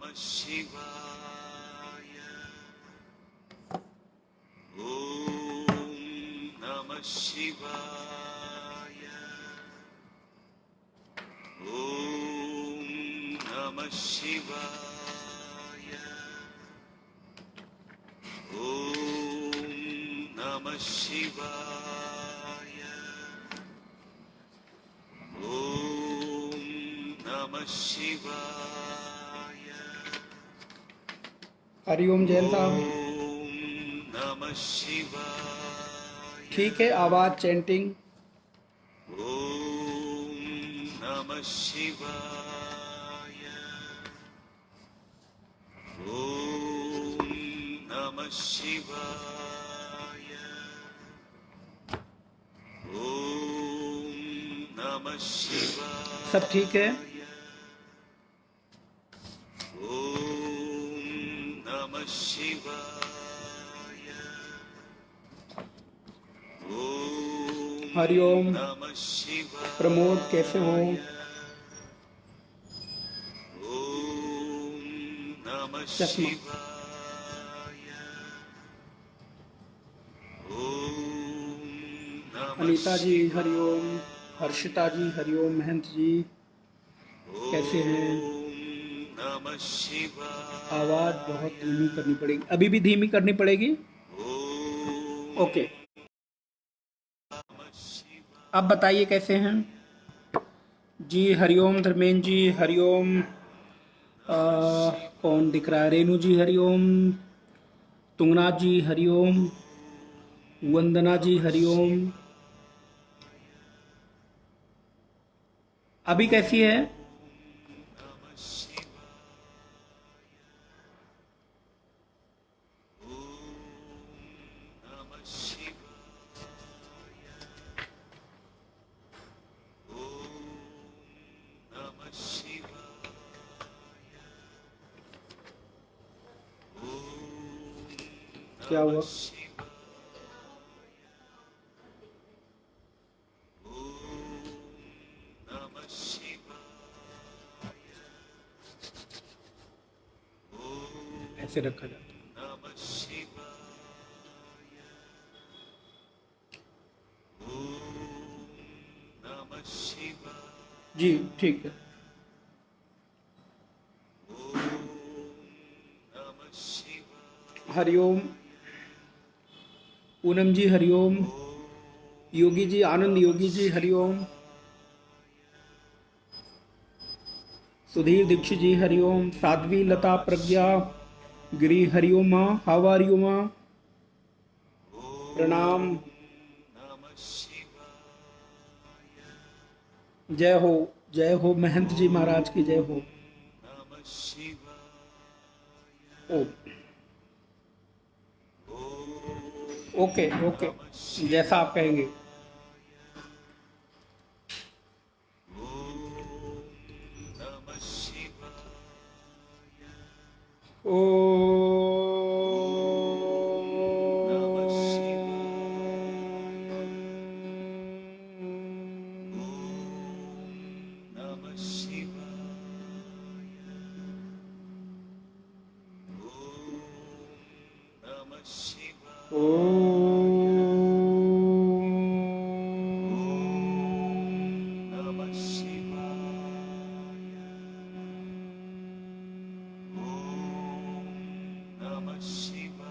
नमः शिवाय। ॐ नमः शिवाय। ॐ नमः शिवाय। ॐ नमः शिवाय। ॐ नमः शिवाय। हरिओम जैन साहब। ॐ नमः शिवाय। ठीक है, आवाज चैंटिंग। ॐ नमः शिवाय। ॐ नमः शिवाय। ॐ नमः शिवाय। सब ठीक है। ॐ नमः शिवाय। ॐ हरिओम। नमः शिवाय। प्रमोद कैसे हो? ॐ नमः चश्मा। शिवाय। ॐ नमः अनीता जी शिवाय। हरिओम। हर्षिता जी हरिओम। महंत जी कैसे हैं? ॐ नमः शिवाय। आवाज बहुत धीमी करनी पड़ेगी। अभी भी धीमी करनी पड़ेगी। ॐ ओके, नमः शिवाय। अब बताइए कैसे हैं जी? हरिओम धर्मेंद्र जी हरिओम। कौन दिख रहा है? रेणु जी हरिओम। तुंगनाथ जी हरिओम। वंदना जी हरिओम। अभी कैसी है? नमः शिवाय। ॐ नमः शिवाय। ॐ नमः शिवाय। ॐ क्या नमः हुआ? शिवाय। ॐ नमः शिवाय। ॐ ऐसे रखा जाता है। नमः शिवाय। ॐ नमः शिवाय। जी ठीक है। ॐ नमः शिवाय। हरिओम। पूनम जी हरिओम। योगी जी आनंद योगी जी हरिओम। सुधीर दीक्षित जी हरिओम। साध्वी लता प्रज्ञा गिरी हरिओम। माँ हाउ आर यू माँ? प्रणाम। नमः शिवाय। जय हो महंत जी महाराज की जय हो। नमः शिवाय। ओ ओके ओके, नमः शिवाय। जैसा आप कहेंगे। नमः शिवाय। ओ नमः शिवाय। नमः शिवाय। नमः शिवाय। नमः शिवाय।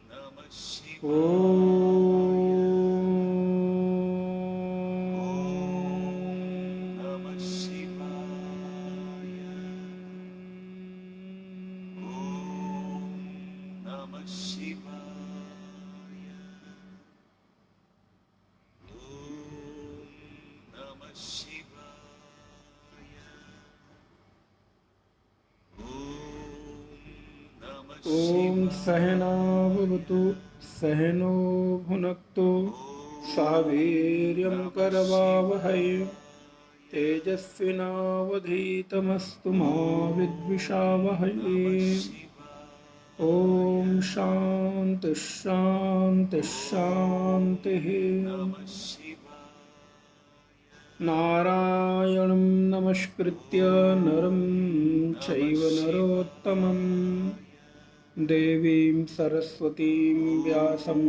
नमः शिवाय। नमः शिवाय। नमः शिवाय। नमः शिवाय। नमः शिवाय। नमः ओम सहनावतु सहनो भुनक्तु सह वीर्यं करवावहै तेजस्विनावधीतमस्तु मा विद्विषावहै। ओम शांति शांति शांति। नमः शिवाय। नारायणं नमस्कृत्य नरं चैव नरोत्तमं देवीं सरस्वतीं व्यासं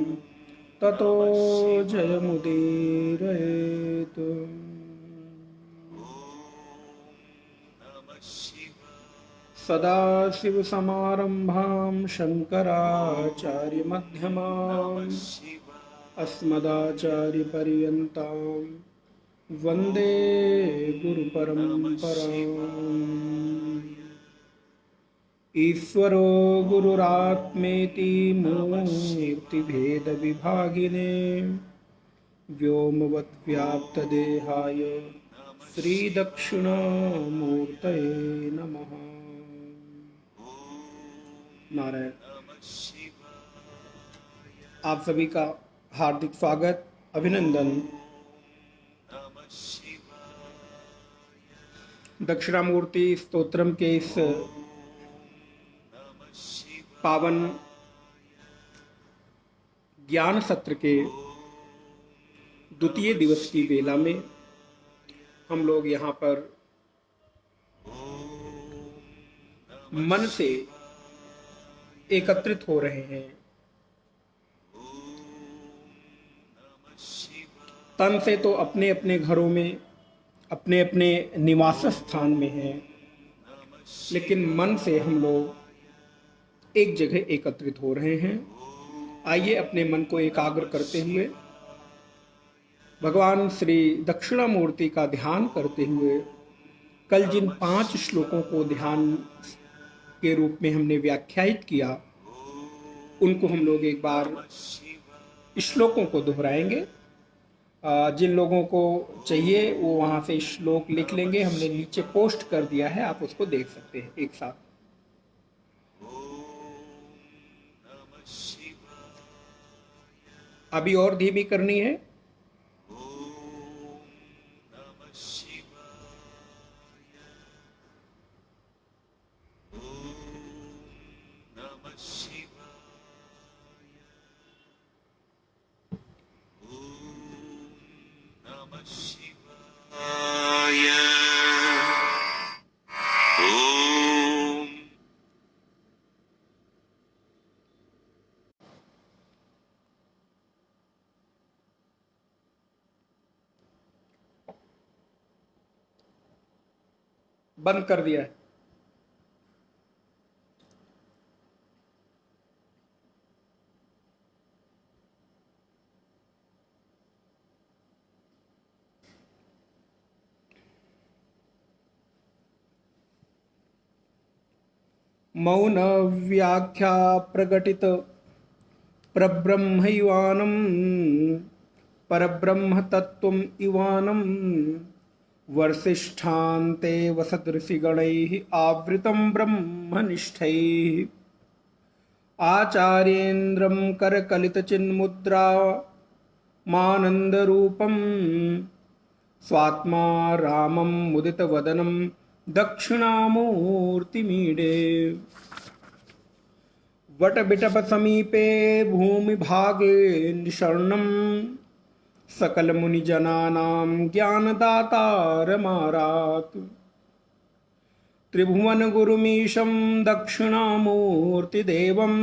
ततो जयमुदीरयेत्। सदाशिवसमारम्भां शङ्कराचार्यमध्यमाम् अस्मदाचार्यपर्यन्तां वन्दे गुरुपरम्पराम्। ईश्वरो गुरुरात्मेति मूर्तिभेदविभागिने व्योमवद्व्याप्तदेहाय श्रीदक्षिणामूर्तये नमः। नारायण। आप सभी का हार्दिक स्वागत, अभिनंदन। दक्षिणामूर्ति स्तोत्रम के इस पावन ज्ञान सत्र के द्वितीय दिवस की वेला में हम लोग यहाँ पर मन से एकत्रित हो रहे हैं। तन से तो अपने अपने घरों में, अपने अपने निवास स्थान में हैं, लेकिन मन से हम लोग एक जगह एकत्रित हो रहे हैं। आइए अपने मन को एकाग्र करते हुए भगवान श्री दक्षिणामूर्ति का ध्यान करते हुए कल जिन 5 श्लोकों को ध्यान के रूप में हमने व्याख्यायित किया, उनको हम लोग एक बार श्लोकों को दोहराएंगे। जिन लोगों को चाहिए वो वहाँ से श्लोक लिख लेंगे, हमने नीचे पोस्ट कर दिया है, आप उसको देख सकते हैं एक साथ। अभी और धीमी करनी है। बंद कर दिया है। मौन व्याख्या प्रकटित परब्रह्मैवानं परब्रह्म तत्त्वम् इवानं वर्षिष्ठान्ते वसदृषिगणैः आवृतं ब्रह्मनिष्ठैः आचार्येन्द्रं करकलितचिन्मुद्रा मानन्दरूपं स्वात्मा रामं मुदितवदनं दक्षिणामूर्तिमीडे। वटबिटपसमीपे भूमिभागे निषण्णं सकलमुनिजनानां ज्ञानदातारमारात्। त्रिभुवनगुरुमीशं दक्षिणामूर्तिदेवं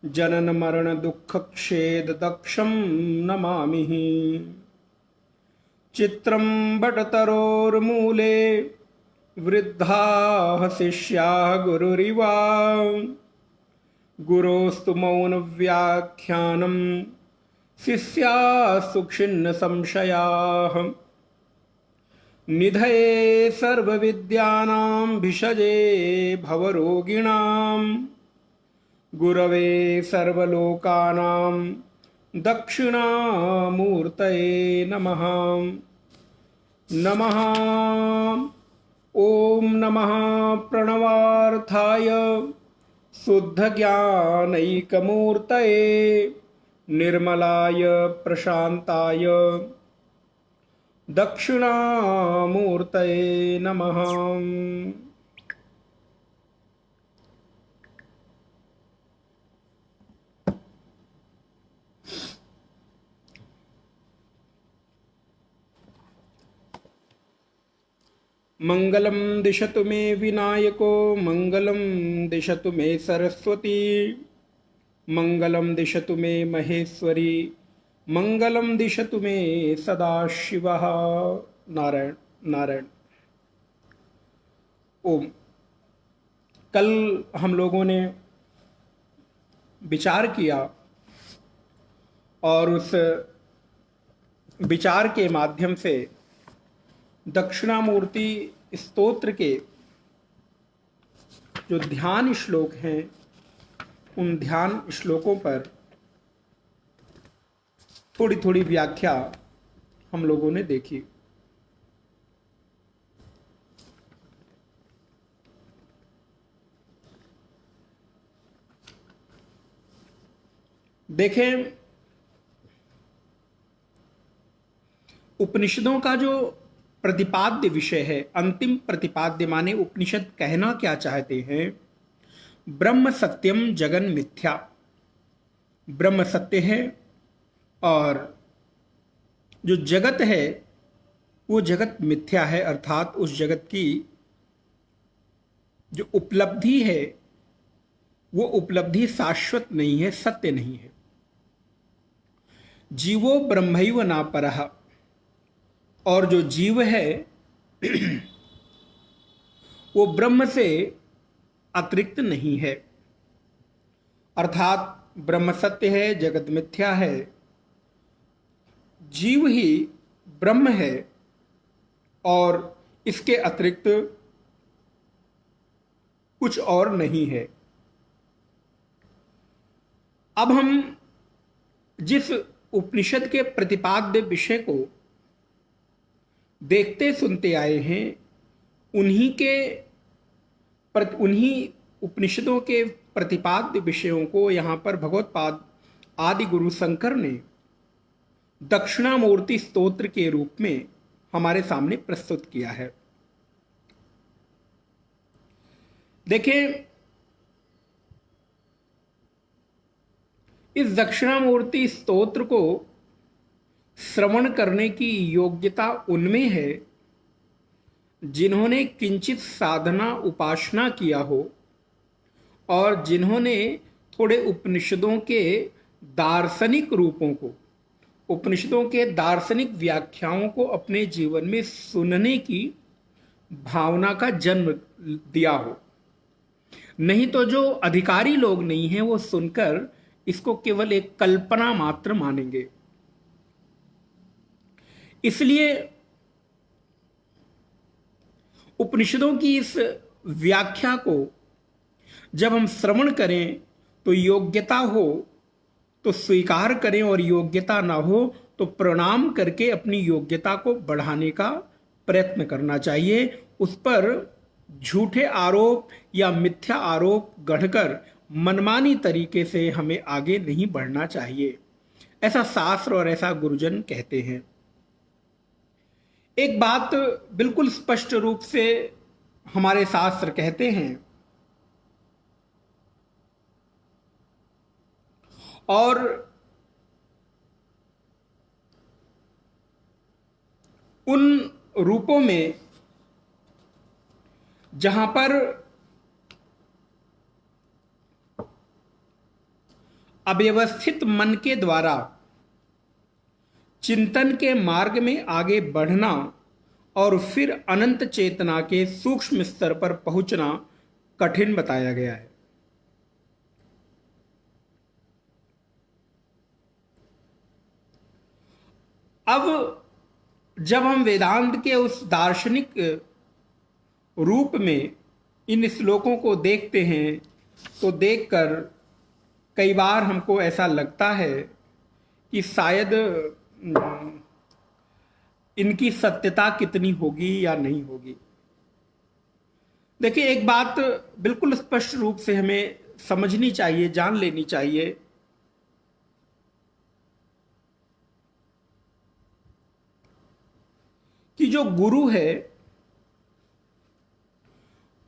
जननमरणदुःखक्षेददक्षं नमामि। चित्रं बटतरोर्मूले वृद्धाः शिष्याः गुरुरिवा गुरोस्तु मौनव्याख्यानं शिष्याः सुखिन्नसंशयाः। निधये सर्वविद्यानां भिषजे भवरोगिणां गुरवे सर्वलोकानां दक्षिणामूर्तये नमः। नमः। ॐ नमः प्रणवार्थाय शुद्धज्ञानैकमूर्तये निर्मलाय प्रशान्ताय दक्षिणामूर्तये नमः। मंगलम दिशतु मे विनायको मंगलम दिशतु मे सरस्वती मंगलम दिशतु मे महेश्वरी मंगलम दिशतु मे सदाशिवः। नारायण नारायण। ओम। कल हम लोगों ने विचार किया और उस विचार के माध्यम से दक्षिणामूर्ति स्तोत्र के जो ध्यान श्लोक हैं उन ध्यान श्लोकों पर थोड़ी थोड़ी व्याख्या हम लोगों ने देखी। देखें, उपनिषदों का जो प्रतिपाद्य विषय है, अंतिम प्रतिपाद्य माने उपनिषद कहना क्या चाहते हैं? ब्रह्म सत्यम जगन मिथ्या। ब्रह्म सत्य है और जो जगत है वो जगत मिथ्या है, अर्थात उस जगत की जो उपलब्धि है वो उपलब्धि शाश्वत नहीं है, सत्य नहीं है। जीवो ब्रह्मैव न परः। और जो जीव है वो ब्रह्म से अतिरिक्त नहीं है, अर्थात ब्रह्म सत्य है, जगत मिथ्या है, जीव ही ब्रह्म है और इसके अतिरिक्त कुछ और नहीं है। अब हम जिस उपनिषद के प्रतिपाद्य विषय को देखते सुनते आए हैं उन्हीं उपनिषदों के प्रतिपाद्य विषयों को यहाँ पर भगवत्पाद आदि गुरु शंकर ने दक्षिणामूर्ति स्तोत्र के रूप में हमारे सामने प्रस्तुत किया है। देखें, इस दक्षिणामूर्ति स्तोत्र को श्रवण करने की योग्यता उनमें है जिन्होंने किंचित साधना उपासना किया हो और जिन्होंने थोड़े उपनिषदों के दार्शनिक रूपों को, उपनिषदों के दार्शनिक व्याख्याओं को अपने जीवन में सुनने की भावना का जन्म दिया हो। नहीं तो जो अधिकारी लोग नहीं हैं वो सुनकर इसको केवल एक कल्पना मात्र मानेंगे। इसलिए उपनिषदों की इस व्याख्या को जब हम श्रवण करें तो योग्यता हो तो स्वीकार करें और योग्यता ना हो तो प्रणाम करके अपनी योग्यता को बढ़ाने का प्रयत्न करना चाहिए। उस पर झूठे आरोप या मिथ्या आरोप गढ़कर मनमानी तरीके से हमें आगे नहीं बढ़ना चाहिए, ऐसा शास्त्र और ऐसा गुरुजन कहते हैं। एक बात बिल्कुल स्पष्ट रूप से हमारे शास्त्र कहते हैं और उन रूपों में जहां पर अव्यवस्थित मन के द्वारा चिंतन के मार्ग में आगे बढ़ना और फिर अनंत चेतना के सूक्ष्म स्तर पर पहुंचना कठिन बताया गया है। अब जब हम वेदांत के उस दार्शनिक रूप में इन श्लोकों को देखते हैं तो देखकर कई बार हमको ऐसा लगता है कि शायद इनकी सत्यता कितनी होगी या नहीं होगी। देखिए, एक बात बिल्कुल स्पष्ट रूप से हमें समझनी चाहिए, जान लेनी चाहिए कि जो गुरु है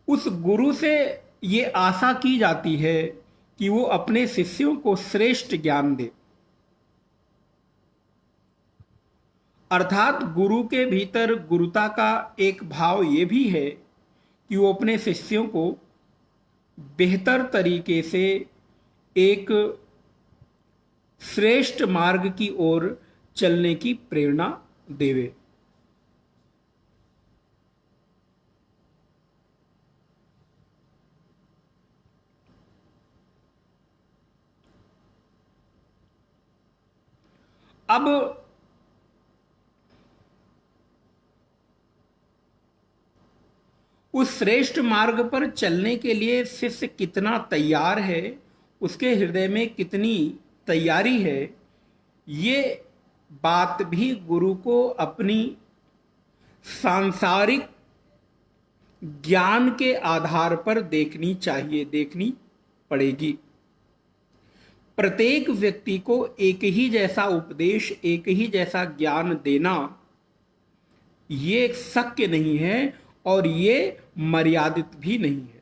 उस गुरु से ये आशा की जाती है कि वो अपने शिष्यों को श्रेष्ठ ज्ञान दे। अर्थात गुरु के भीतर गुरुता का एक भाव ये भी है कि वो अपने शिष्यों को बेहतर तरीके से एक श्रेष्ठ मार्ग की ओर चलने की प्रेरणा देवे। अब उस श्रेष्ठ मार्ग पर चलने के लिए शिष्य कितना तैयार है, उसके हृदय में कितनी तैयारी है, ये बात भी गुरु को अपनी सांसारिक ज्ञान के आधार पर देखनी चाहिए, देखनी पड़ेगी। प्रत्येक व्यक्ति को एक ही जैसा उपदेश, एक ही जैसा ज्ञान देना ये शक्य नहीं है और ये मर्यादित भी नहीं है।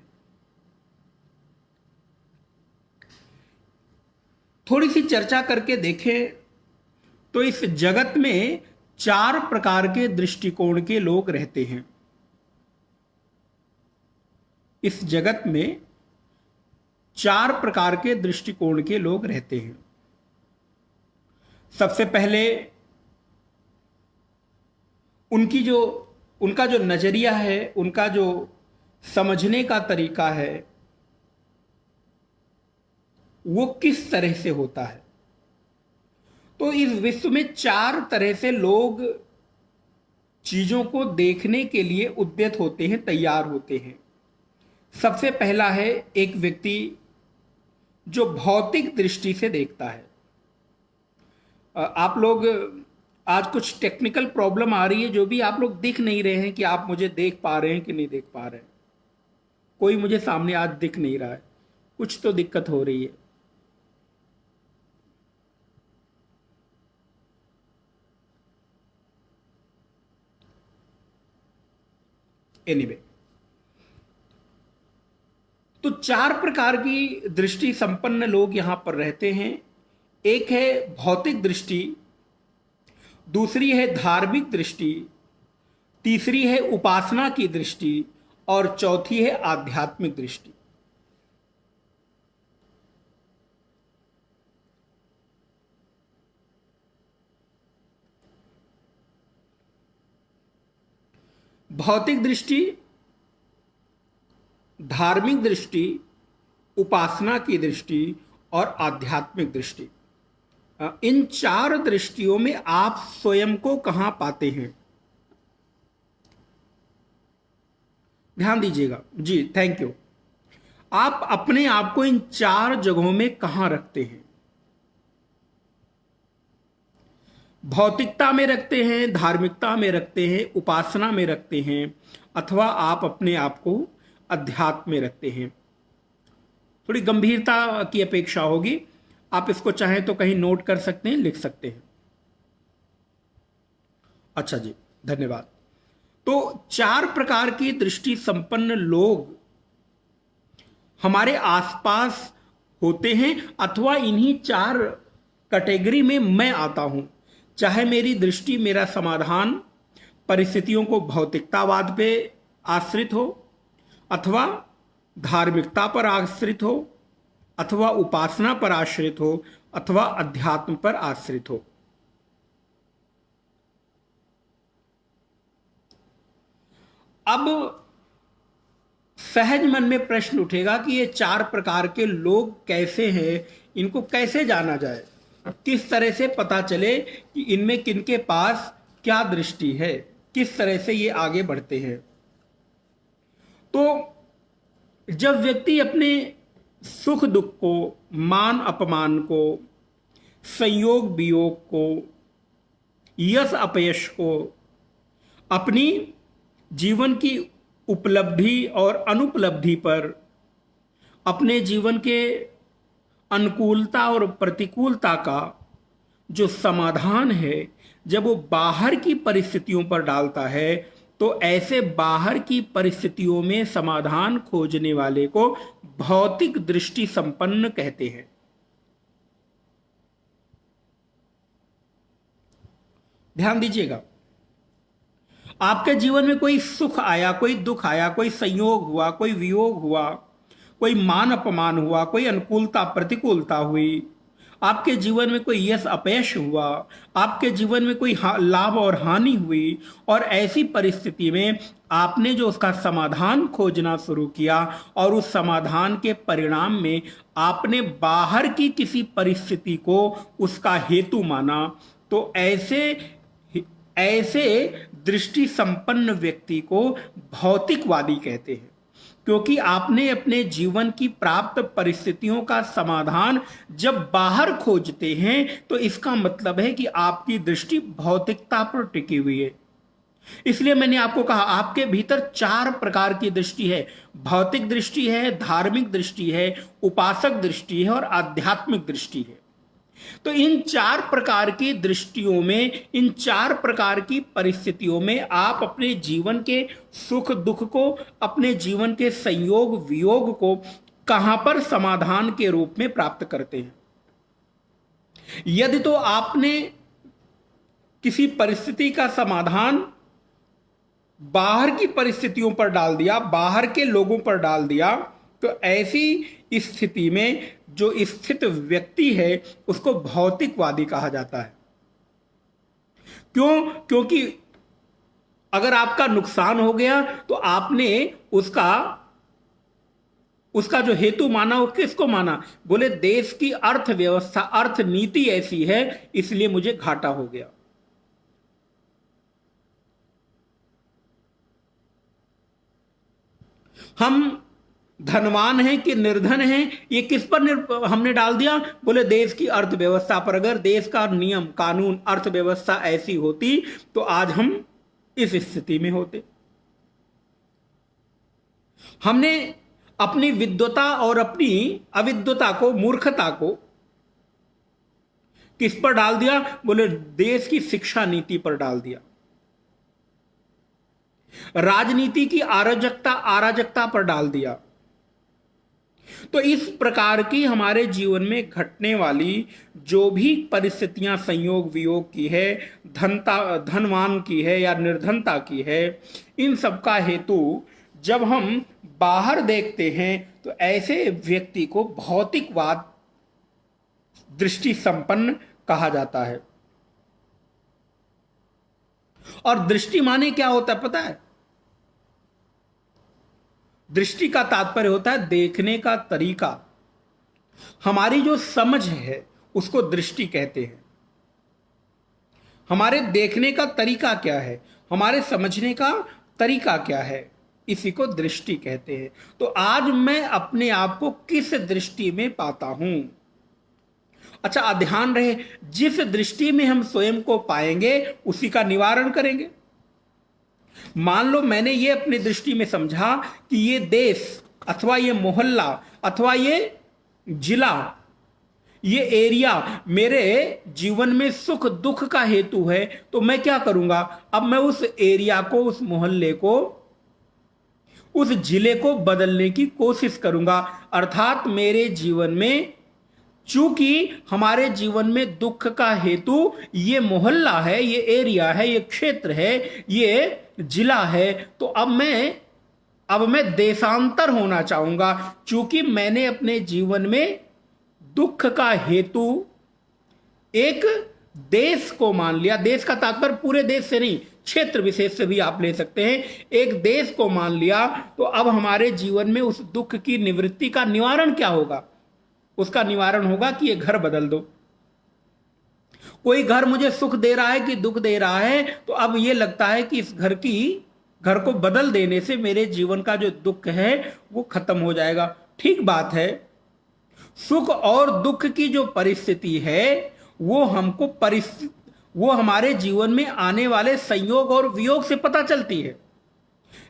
थोड़ी सी चर्चा करके देखें तो इस जगत में 4 प्रकार के दृष्टिकोण के लोग रहते हैं। इस जगत में 4 प्रकार के दृष्टिकोण के लोग रहते हैं। सबसे पहले उनका जो नजरिया है, उनका जो समझने का तरीका है, वो किस तरह से होता है। तो इस विश्व में 4 तरह से लोग चीजों को देखने के लिए उद्यत होते हैं, तैयार होते हैं। सबसे पहला है एक व्यक्ति जो भौतिक दृष्टि से देखता है। आप लोग आज कुछ टेक्निकल प्रॉब्लम आ रही है, जो भी आप लोग दिख नहीं रहे हैं कि आप मुझे देख पा रहे हैं कि नहीं देख पा रहे हैं। कोई मुझे सामने आज दिख नहीं रहा है, कुछ तो दिक्कत हो रही है। एनीवे, तो 4 प्रकार की दृष्टि संपन्न लोग यहां पर रहते हैं। एक है भौतिक दृष्टि, दूसरी है धार्मिक दृष्टि, तीसरी है उपासना की दृष्टि और चौथी है आध्यात्मिक दृष्टि। भौतिक दृष्टि, धार्मिक दृष्टि, उपासना की दृष्टि और आध्यात्मिक दृष्टि। इन 4 दृष्टियों में आप स्वयं को कहां पाते हैं? ध्यान दीजिएगा जी, थैंक यू। आप अपने आप को इन 4 जगहों में कहां रखते हैं? भौतिकता में रखते हैं, धार्मिकता में रखते हैं, उपासना में रखते हैं, अथवा आप अपने आप को अध्यात्म में रखते हैं। थोड़ी गंभीरता की अपेक्षा होगी, आप इसको चाहें तो कहीं नोट कर सकते हैं, लिख सकते हैं। अच्छा जी, धन्यवाद। तो 4 प्रकार की दृष्टि संपन्न लोग हमारे आसपास होते हैं, अथवा इन्हीं 4 कैटेगरी में मैं आता हूं। चाहे मेरी दृष्टि, मेरा समाधान परिस्थितियों को भौतिकतावाद पे आश्रित हो, अथवा धार्मिकता पर आश्रित हो, अथवा उपासना पर आश्रित हो, अथवा अध्यात्म पर आश्रित हो। अब सहज मन में प्रश्न उठेगा कि ये 4 प्रकार के लोग कैसे हैं, इनको कैसे जाना जाए, किस तरह से पता चले कि इनमें किनके पास क्या दृष्टि है, किस तरह से ये आगे बढ़ते हैं। तो जब व्यक्ति अपने सुख दुख को, मान अपमान को, संयोग वियोग को, यश अपयश को, अपनी जीवन की उपलब्धि और अनुपलब्धि पर, अपने जीवन के अनुकूलता और प्रतिकूलता का जो समाधान है, जब वो बाहर की परिस्थितियों पर डालता है, तो ऐसे बाहर की परिस्थितियों में समाधान खोजने वाले को भौतिक दृष्टि संपन्न कहते हैं। ध्यान दीजिएगा, आपके जीवन में कोई सुख आया, कोई दुख आया, कोई संयोग हुआ, कोई वियोग हुआ, कोई मान अपमान हुआ, कोई अनुकूलता प्रतिकूलता हुई, आपके जीवन में कोई यश अपयश हुआ, आपके जीवन में कोई लाभ और हानि हुई, और ऐसी परिस्थिति में आपने जो उसका समाधान खोजना शुरू किया और उस समाधान के परिणाम में आपने बाहर की किसी परिस्थिति को उसका हेतु माना, तो ऐसे ऐसे दृष्टि संपन्न व्यक्ति को भौतिकवादी कहते हैं, क्योंकि आपने अपने जीवन की प्राप्त परिस्थितियों का समाधान जब बाहर खोजते हैं तो इसका मतलब है कि आपकी दृष्टि भौतिकता पर टिकी हुई है। इसलिए मैंने आपको कहा आपके भीतर 4 प्रकार की दृष्टि है। भौतिक दृष्टि है, धार्मिक दृष्टि है, उपासक दृष्टि है और आध्यात्मिक दृष्टि है। तो इन 4 प्रकार की दृष्टियों में, इन 4 प्रकार की परिस्थितियों में आप अपने जीवन के सुख दुख को, अपने जीवन के संयोग वियोग को कहां पर समाधान के रूप में प्राप्त करते हैं। यदि तो आपने किसी परिस्थिति का समाधान बाहर की परिस्थितियों पर डाल दिया, बाहर के लोगों पर डाल दिया, तो ऐसी स्थिति में जो स्थित व्यक्ति है उसको भौतिकवादी कहा जाता है। क्यों? क्योंकि अगर आपका नुकसान हो गया तो आपने उसका जो हेतु माना वो किसको माना? बोले देश की अर्थव्यवस्था, अर्थनीति ऐसी है इसलिए मुझे घाटा हो गया। हम धनवान हैं कि निर्धन हैं, ये किस पर हमने डाल दिया? बोले देश की अर्थव्यवस्था पर। अगर देश का नियम कानून अर्थव्यवस्था ऐसी होती तो आज हम इस स्थिति में होते। हमने अपनी विद्वता और अपनी अविद्वता को, मूर्खता को किस पर डाल दिया? बोले देश की शिक्षा नीति पर डाल दिया, राजनीति की अराजकता पर डाल दिया। तो इस प्रकार की हमारे जीवन में घटने वाली जो भी परिस्थितियां संयोग वियोग की है, धनवान की है या निर्धनता की है, इन सब का हेतु जब हम बाहर देखते हैं तो ऐसे व्यक्ति को भौतिकवाद दृष्टि संपन्न कहा जाता है। और दृष्टि माने क्या होता है पता है? दृष्टि का तात्पर्य होता है देखने का तरीका। हमारी जो समझ है उसको दृष्टि कहते हैं। हमारे देखने का तरीका क्या है, हमारे समझने का तरीका क्या है, इसी को दृष्टि कहते हैं। तो आज मैं अपने आप को किस दृष्टि में पाता हूं? अच्छा, ध्यान रहे, जिस दृष्टि में हम स्वयं को पाएंगे उसी का निवारण करेंगे। मान लो मैंने ये अपनी दृष्टि में समझा कि ये देश अथवा ये मोहल्ला अथवा ये जिला, ये एरिया मेरे जीवन में सुख दुख का हेतु है, तो मैं क्या करूंगा? अब मैं उस एरिया को, उस मोहल्ले को, उस जिले को बदलने की कोशिश करूंगा। अर्थात मेरे जीवन में, चूंकि हमारे जीवन में दुख का हेतु ये मोहल्ला है, ये एरिया है, ये क्षेत्र है, ये जिला है, तो अब मैं देशांतर होना चाहूंगा। चूंकि मैंने अपने जीवन में दुख का हेतु एक देश को मान लिया। देश का तात्पर्य पूरे देश से नहीं, क्षेत्र विशेष से भी आप ले सकते हैं। एक देश को मान लिया तो अब हमारे जीवन में उस दुख की निवृत्ति का निवारण क्या होगा? उसका निवारण होगा कि ये घर बदल दो। कोई घर मुझे सुख दे रहा है कि दुख दे रहा है, तो अब ये लगता है कि इस घर को बदल देने से मेरे जीवन का जो दुख है वो खत्म हो जाएगा। ठीक बात है, सुख और दुख की जो परिस्थिति है वो वो हमारे जीवन में आने वाले संयोग और वियोग से पता चलती है।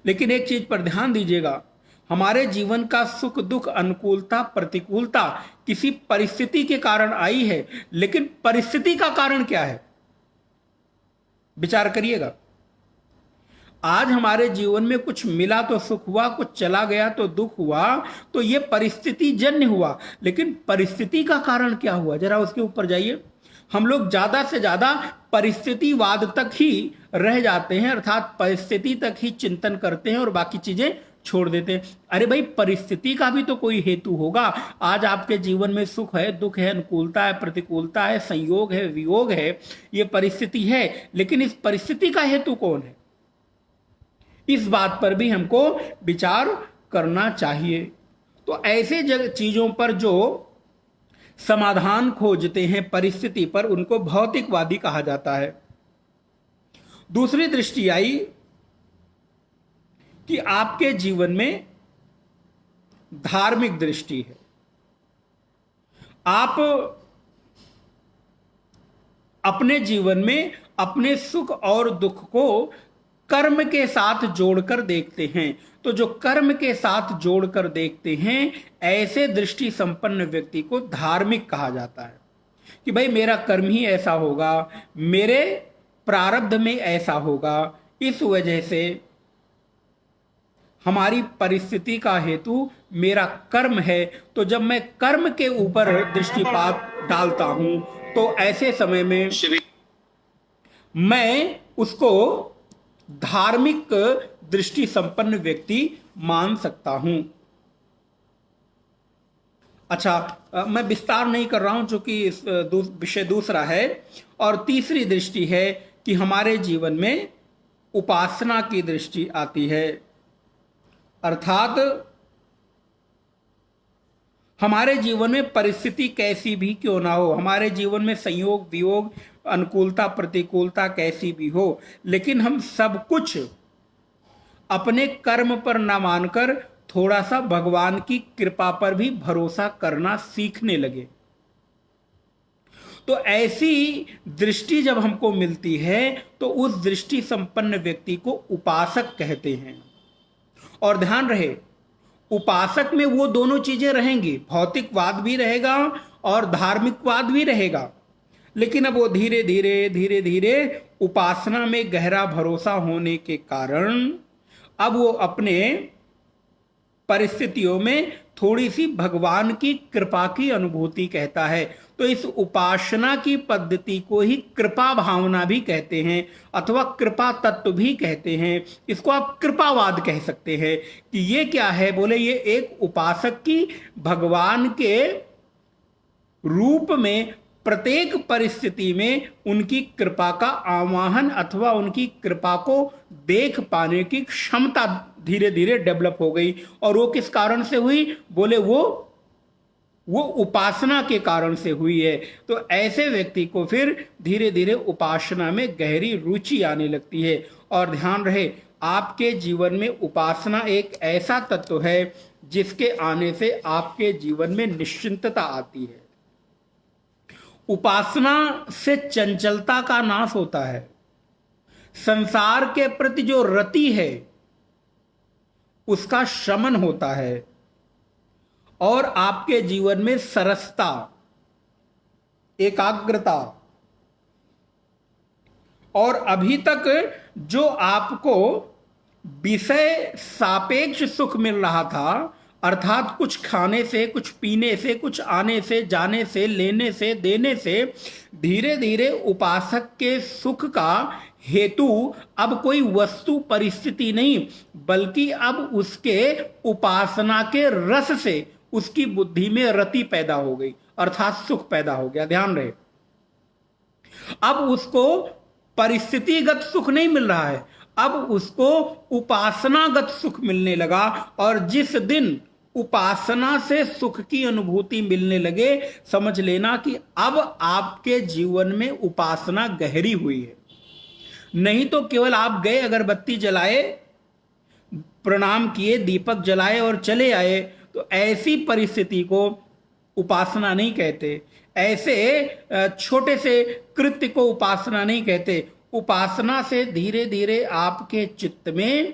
लेकिन एक चीज पर ध्यान दीजिएगा, हमारे जीवन का सुख दुख, अनुकूलता प्रतिकूलता किसी परिस्थिति के कारण आई है, लेकिन परिस्थिति का कारण क्या है? विचार करिएगा। आज हमारे जीवन में कुछ मिला तो सुख हुआ, कुछ चला गया तो दुख हुआ, तो यह परिस्थिति जन्य हुआ। लेकिन परिस्थिति का कारण क्या हुआ? जरा उसके ऊपर जाइए। हम लोग ज्यादा से ज्यादा परिस्थितिवाद तक ही रह जाते हैं, अर्थात परिस्थिति तक ही चिंतन करते हैं और बाकी चीजें छोड़ देते हैं। अरे भाई, परिस्थिति का भी तो कोई हेतु होगा। आज आपके जीवन में सुख है, दुख है, अनुकूलता है, प्रतिकूलता है, संयोग है, वियोग है, ये परिस्थिति है, लेकिन इस परिस्थिति का हेतु कौन है? इस बात पर भी हमको विचार करना चाहिए। तो ऐसे चीजों पर जो समाधान खोजते हैं परिस्थिति पर, उनको भौतिकवादी कहा जाता है। दूसरी दृष्टि आई कि आपके जीवन में धार्मिक दृष्टि है। आप अपने जीवन में अपने सुख और दुख को कर्म के साथ जोड़कर देखते हैं। तो जो कर्म के साथ जोड़कर देखते हैं, ऐसे दृष्टि संपन्न व्यक्ति को धार्मिक कहा जाता है कि भाई मेरा कर्म ही ऐसा होगा, मेरे प्रारब्ध में ऐसा होगा, इस वजह से हमारी परिस्थिति का हेतु मेरा कर्म है। तो जब मैं कर्म के ऊपर दृष्टिपात डालता हूं, तो ऐसे समय में मैं उसको धार्मिक दृष्टि संपन्न व्यक्ति मान सकता हूं। अच्छा, मैं विस्तार नहीं कर रहा हूं क्योंकि विषय दूसरा है। और तीसरी दृष्टि है कि हमारे जीवन में उपासना की दृष्टि आती है, अर्थात हमारे जीवन में परिस्थिति कैसी भी क्यों ना हो, हमारे जीवन में संयोग वियोग अनुकूलता प्रतिकूलता कैसी भी हो, लेकिन हम सब कुछ अपने कर्म पर ना मानकर थोड़ा सा भगवान की कृपा पर भी भरोसा करना सीखने लगे। तो ऐसी दृष्टि जब हमको मिलती है, तो उस दृष्टि संपन्न व्यक्ति को उपासक कहते हैं। और ध्यान रहे, उपासक में वो दोनों चीजें रहेंगी, भौतिकवाद भी रहेगा और धार्मिकवाद भी रहेगा। लेकिन अब वो धीरे धीरे उपासना में गहरा भरोसा होने के कारण अब वो अपने परिस्थितियों में थोड़ी सी भगवान की कृपा की अनुभूति कहता है। तो इस उपासना की पद्धति को ही कृपा भावना भी कहते हैं, अथवा कृपा तत्व भी कहते हैं। इसको आप कृपावाद कह सकते हैं कि ये क्या है, बोले ये एक उपासक की भगवान के रूप में प्रत्येक परिस्थिति में उनकी कृपा का आवाहन अथवा उनकी कृपा को देख पाने की क्षमता धीरे धीरे डेवलप हो गई। और वो किस कारण से हुई, बोले वो उपासना के कारण से हुई है। तो ऐसे व्यक्ति को फिर धीरे धीरे उपासना में गहरी रुचि आने लगती है। और ध्यान रहे, आपके जीवन में उपासना एक ऐसा तत्व है जिसके आने से आपके जीवन में निश्चिंतता आती है। उपासना से चंचलता का नाश होता है, संसार के प्रति जो रति है उसका शमन होता है, और आपके जीवन में सरसता, एकाग्रता, और अभी तक जो आपको विषय सापेक्ष सुख मिल रहा था, अर्थात कुछ खाने से, कुछ पीने से, कुछ आने से, जाने से, लेने से, देने से, धीरे धीरे उपासक के सुख का हेतु अब कोई वस्तु परिस्थिति नहीं, बल्कि अब उसके उपासना के रस से उसकी बुद्धि में रति पैदा हो गई, अर्थात सुख पैदा हो गया। ध्यान रहे, अब उसको परिस्थितिगत सुख नहीं मिल रहा है, अब उसको उपासनागत सुख मिलने लगा। और जिस दिन उपासना से सुख की अनुभूति मिलने लगे, समझ लेना कि अब आपके जीवन में उपासना गहरी हुई है। नहीं तो केवल आप गए, अगरबत्ती जलाए, प्रणाम किए, दीपक जलाए और चले आए, तो ऐसी परिस्थिति को उपासना नहीं कहते। ऐसे छोटे से कृत्य को उपासना नहीं कहते। उपासना से धीरे धीरे आपके चित्त में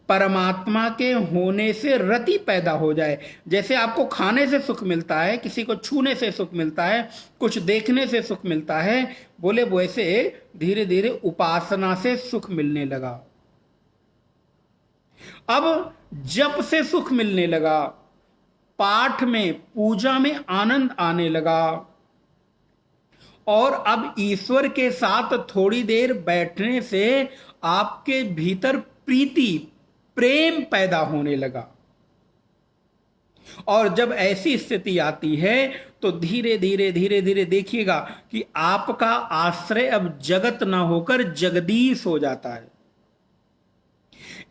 परमात्मा के होने से रति पैदा हो जाए। जैसे आपको खाने से सुख मिलता है, किसी को छूने से सुख मिलता है, कुछ देखने से सुख मिलता है, बोले वैसे धीरे धीरे उपासना से सुख मिलने लगा। अब जप से सुख मिलने लगा, पाठ में, पूजा में आनंद आने लगा, और अब ईश्वर के साथ थोड़ी देर बैठने से आपके भीतर प्रीति, प्रेम पैदा होने लगा। और जब ऐसी स्थिति आती है तो धीरे धीरे धीरे धीरे देखिएगा कि आपका आश्रय अब जगत ना होकर जगदीश हो जाता है।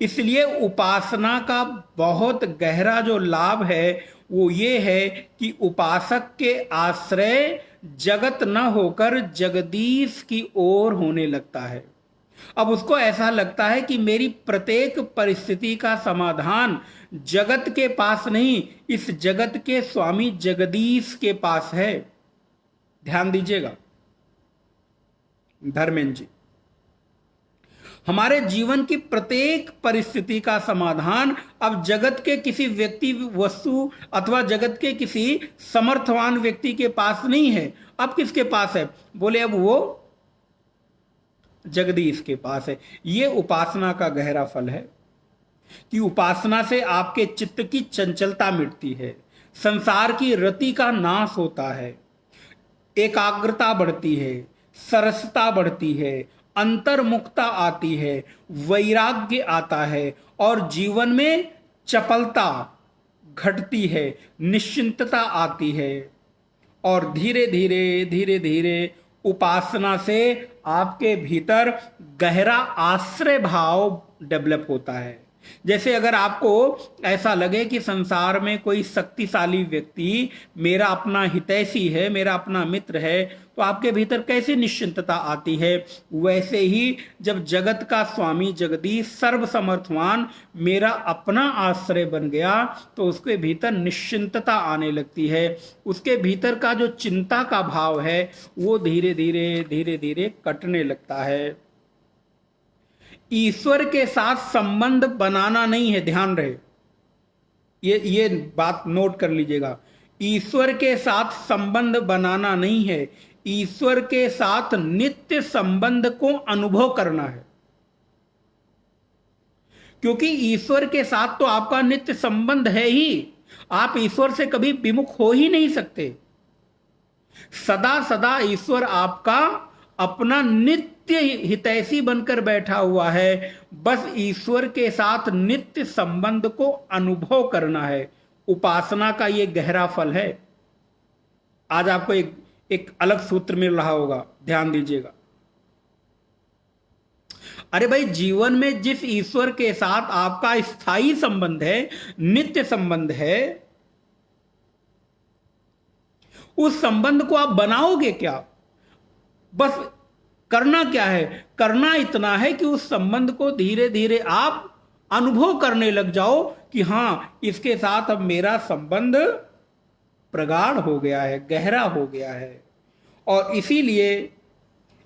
इसलिए उपासना का बहुत गहरा जो लाभ है वो ये है कि उपासक के आश्रय जगत न होकर जगदीश की ओर होने लगता है। अब उसको ऐसा लगता है कि मेरी प्रत्येक परिस्थिति का समाधान जगत के पास नहीं, इस जगत के स्वामी जगदीश के पास है। ध्यान दीजिएगा धर्मेंद्र जी, हमारे जीवन की प्रत्येक परिस्थिति का समाधान अब जगत के किसी व्यक्ति, वस्तु अथवा जगत के किसी समर्थवान व्यक्ति के पास नहीं है। अब किसके पास है? बोले अब वो जगदीश के पास है। ये उपासना का गहरा फल है कि उपासना से आपके चित्त की चंचलता मिटती है, संसार की रति का नाश होता है, एकाग्रता बढ़ती है, सरसता बढ़ती है, अंतर्मुखता आती है, वैराग्य आता है और जीवन में चपलता घटती है, निश्चिंतता आती है। और धीरे धीरे धीरे धीरे उपासना से आपके भीतर गहरा आश्रय भाव डेवलप होता है। जैसे अगर आपको ऐसा लगे कि संसार में कोई शक्तिशाली व्यक्ति मेरा अपना हितैषी है, मेरा अपना मित्र है, तो आपके भीतर कैसे निश्चिंतता आती है। वैसे ही जब जगत का स्वामी जगदीश सर्वसमर्थवान मेरा अपना आश्रय बन गया तो उसके भीतर निश्चिंतता आने लगती है। उसके भीतर का जो चिंता का भाव है वो धीरे धीरे धीरे धीरे कटने लगता है। ईश्वर के साथ संबंध बनाना नहीं है, ध्यान रहे, ये बात नोट कर लीजिएगा। ईश्वर के साथ संबंध बनाना नहीं है, ईश्वर के साथ नित्य संबंध को अनुभव करना है। क्योंकि ईश्वर के साथ तो आपका नित्य संबंध है ही, आप ईश्वर से कभी विमुख हो ही नहीं सकते। सदा सदा ईश्वर आपका अपना नित्य हितैषी बनकर बैठा हुआ है। बस ईश्वर के साथ नित्य संबंध को अनुभव करना है। उपासना का यह गहरा फल है। आज आपको एक अलग सूत्र मिल रहा होगा, ध्यान दीजिएगा। अरे भाई, जीवन में जिस ईश्वर के साथ आपका स्थायी संबंध है, नित्य संबंध है, उस संबंध को आप बनाओगे क्या? बस करना क्या है? करना इतना है कि उस संबंध को धीरे धीरे आप अनुभव करने लग जाओ कि हां, इसके साथ अब मेरा संबंध प्रगाढ़ हो गया है, गहरा हो गया है। और इसीलिए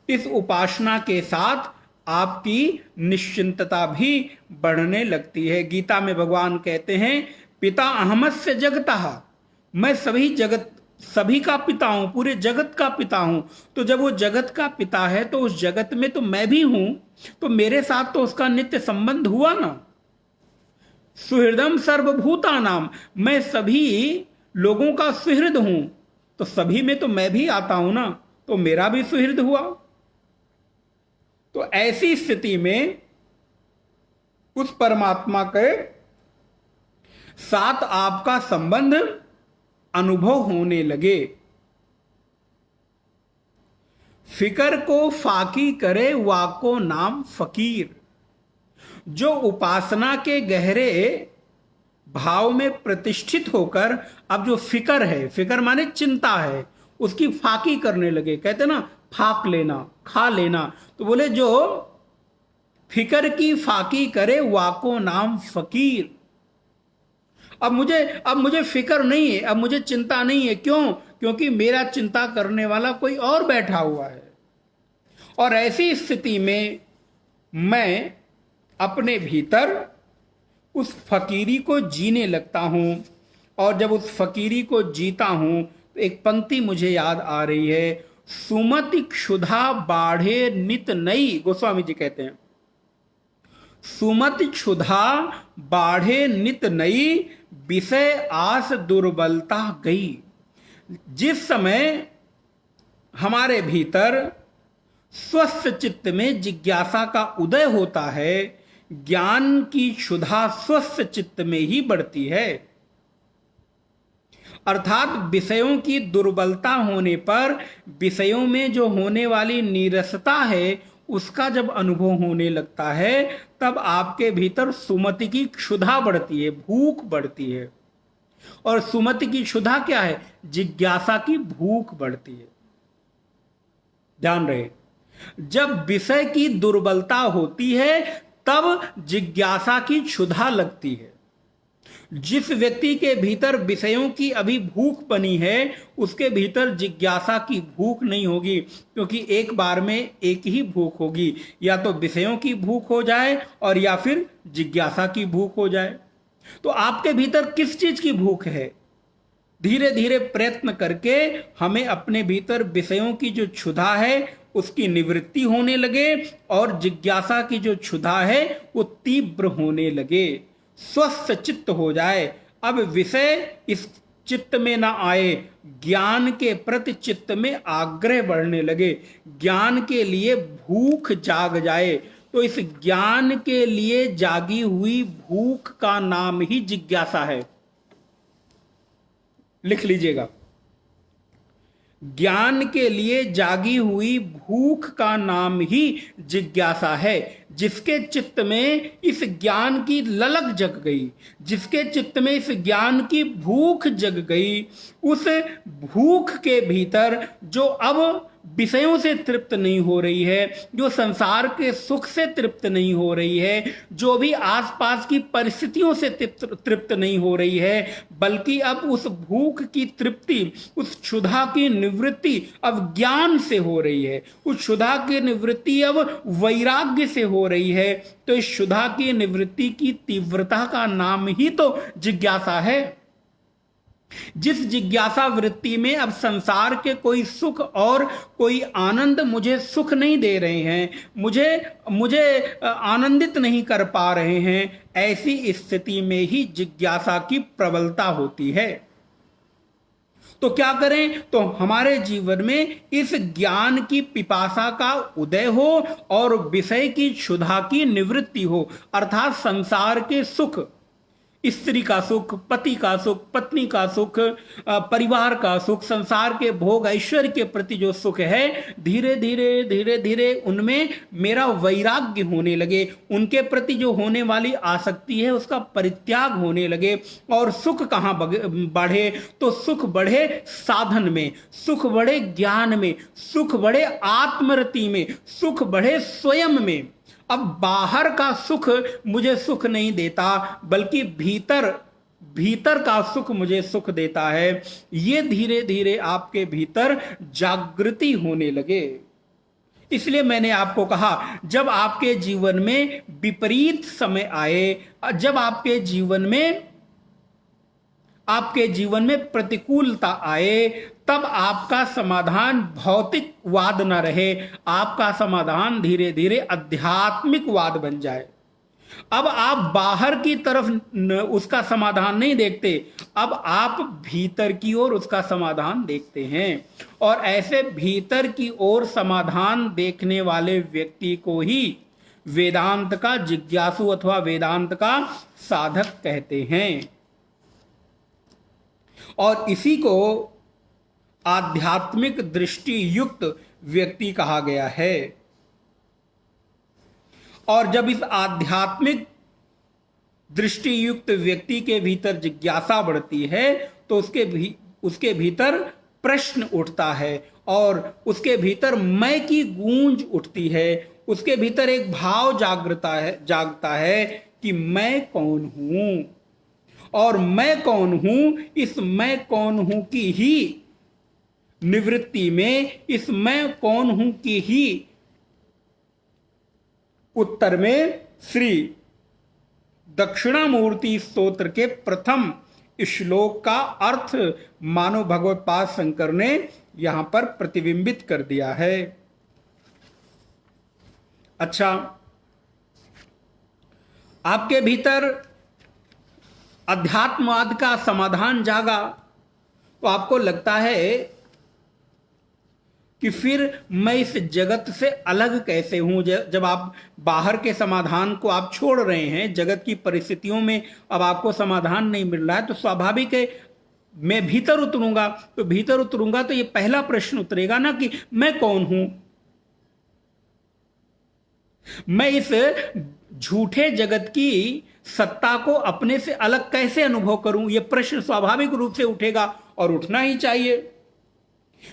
इस उपासना के साथ आपकी निश्चिंतता भी बढ़ने लगती है। गीता में भगवान कहते हैं, पिता अहमस्य जगतः, मैं सभी का पिता हूं, पूरे जगत का पिता हूं। तो जब वो जगत का पिता है तो उस जगत में तो मैं भी हूं, तो मेरे साथ तो उसका नित्य संबंध हुआ ना। सुहृदम सर्वभूतानाम, मैं सभी लोगों का सुहृद हूं, तो सभी में तो मैं भी आता हूं ना, तो मेरा भी सुहृद हुआ। तो ऐसी स्थिति में उस परमात्मा के साथ आपका संबंध अनुभव होने लगे। फिकर को फाकी करे वाको नाम फकीर। जो उपासना के गहरे भाव में प्रतिष्ठित होकर अब जो फिकर है, फिकर माने चिंता है, उसकी फाकी करने लगे। कहते ना फाक लेना, खा लेना। तो बोले जो फिकर की फाकी करे वाको नाम फकीर। अब मुझे फिक्र नहीं है, अब मुझे चिंता नहीं है। क्यों? क्योंकि मेरा चिंता करने वाला कोई और बैठा हुआ है। और ऐसी स्थिति में मैं अपने भीतर उस फकीरी को जीने लगता हूं। और जब उस फकीरी को जीता हूं तो एक पंक्ति मुझे याद आ रही है, सुमति क्षुधा बाढ़े नित नई। गोस्वामी जी कहते हैं, सुमति क्षुधा बाढ़े नित नई, विषय आस दुर्बलता गई। जिस समय हमारे भीतर स्वस्थ चित्त में जिज्ञासा का उदय होता है, ज्ञान की क्षुधा स्वस्थ चित्त में ही बढ़ती है। अर्थात विषयों की दुर्बलता होने पर विषयों में जो होने वाली नीरसता है उसका जब अनुभव होने लगता है तब आपके भीतर सुमति की क्षुधा बढ़ती है, भूख बढ़ती है। और सुमति की क्षुधा क्या है? जिज्ञासा की भूख बढ़ती है। ध्यान रहे, जब विषय की दुर्बलता होती है तब जिज्ञासा की क्षुधा लगती है। जिस व्यक्ति के भीतर विषयों की अभी भूख बनी है उसके भीतर जिज्ञासा की भूख नहीं होगी, क्योंकि एक बार में एक ही भूख होगी, या तो विषयों की भूख हो जाए और या फिर जिज्ञासा की भूख हो जाए। तो आपके भीतर किस चीज की भूख है? धीरे धीरे प्रयत्न करके हमें अपने भीतर विषयों की जो क्षुधा है उसकी निवृत्ति होने लगे और जिज्ञासा की जो क्षुधा है वो तीव्र होने लगे, स्वस्थ चित्त हो जाए। अब विषय इस चित्त में ना आए, ज्ञान के प्रति चित्त में आग्रह बढ़ने लगे, ज्ञान के लिए भूख जाग जाए। तो इस ज्ञान के लिए जागी हुई भूख का नाम ही जिज्ञासा है। लिख लीजिएगा, ज्ञान के लिए जागी हुई भूख का नाम ही जिज्ञासा है। जिसके चित्त में इस ज्ञान की ललक जग गई, जिसके चित्त में इस ज्ञान की भूख जग गई, उस भूख के भीतर जो अब विषयों से तृप्त नहीं हो रही है, जो संसार के सुख से तृप्त नहीं हो रही है, जो भी आसपास की परिस्थितियों से तृप्त नहीं हो रही है, बल्कि अब उस भूख की तृप्ति, उस क्षुधा की निवृत्ति अब ज्ञान से हो रही है। उस क्षुधा की निवृत्ति अब वैराग्य से हो रही है। तो इस क्षुधा की निवृत्ति की तीव्रता का नाम ही तो जिज्ञासा है। जिस जिज्ञासा वृत्ति में अब संसार के कोई सुख और कोई आनंद मुझे सुख नहीं दे रहे हैं, मुझे आनंदित नहीं कर पा रहे हैं, ऐसी स्थिति में ही जिज्ञासा की प्रबलता होती है। तो क्या करें? तो हमारे जीवन में इस ज्ञान की पिपासा का उदय हो और विषय की क्षुधा की निवृत्ति हो, अर्थात संसार के सुख, स्त्री का सुख, पति का सुख, पत्नी का सुख, परिवार का सुख, संसार के भोग ऐश्वर्य के प्रति जो सुख है, धीरे धीरे उनमें मेरा वैराग्य होने लगे, उनके प्रति जो होने वाली आसक्ति है उसका परित्याग होने लगे। और सुख कहाँ बढ़े? तो सुख बढ़े साधन में, सुख बढ़े ज्ञान में, सुख बढ़े आत्मरति में, सुख बढ़े स्वयं में। अब बाहर का सुख मुझे सुख नहीं देता, बल्कि भीतर का सुख मुझे सुख देता है। ये धीरे धीरे आपके भीतर जागृति होने लगे। इसलिए मैंने आपको कहा, जब आपके जीवन में विपरीत समय आए, जब आपके जीवन में प्रतिकूलता आए, तब आपका समाधान भौतिकवाद न रहे, आपका समाधान धीरे धीरे आध्यात्मिकवाद बन जाए। अब आप बाहर की तरफ उसका समाधान नहीं देखते, अब आप भीतर की ओर उसका समाधान देखते हैं। और ऐसे भीतर की ओर समाधान देखने वाले व्यक्ति को ही वेदांत का जिज्ञासु अथवा वेदांत का साधक कहते हैं। और इसी को आध्यात्मिक दृष्टि युक्त व्यक्ति कहा गया है। और जब इस आध्यात्मिक दृष्टि युक्त व्यक्ति के भीतर जिज्ञासा बढ़ती है तो उसके भीतर प्रश्न उठता है और उसके भीतर मैं की गूंज उठती है, उसके भीतर एक भाव जागता है कि मैं कौन हूं। और मैं कौन हूं, इस मैं कौन हूं की ही निवृत्ति में, इस मैं कौन हूं की ही उत्तर में श्री दक्षिणामूर्ति स्तोत्र के प्रथम श्लोक का अर्थ मानो भगवत्पाद शंकर ने यहां पर प्रतिबिंबित कर दिया है। अच्छा, आपके भीतर अध्यात्मवाद का समाधान जागा तो आपको लगता है कि फिर मैं इस जगत से अलग कैसे हूं। जब आप बाहर के समाधान को आप छोड़ रहे हैं, जगत की परिस्थितियों में अब आपको समाधान नहीं मिल रहा है, तो स्वाभाविक है मैं भीतर उतरूंगा। तो भीतर उतरूंगा तो ये पहला प्रश्न उतरेगा ना कि मैं कौन हूं, मैं इस झूठे जगत की सत्ता को अपने से अलग कैसे अनुभव करूं। यह प्रश्न स्वाभाविक रूप से उठेगा और उठना ही चाहिए।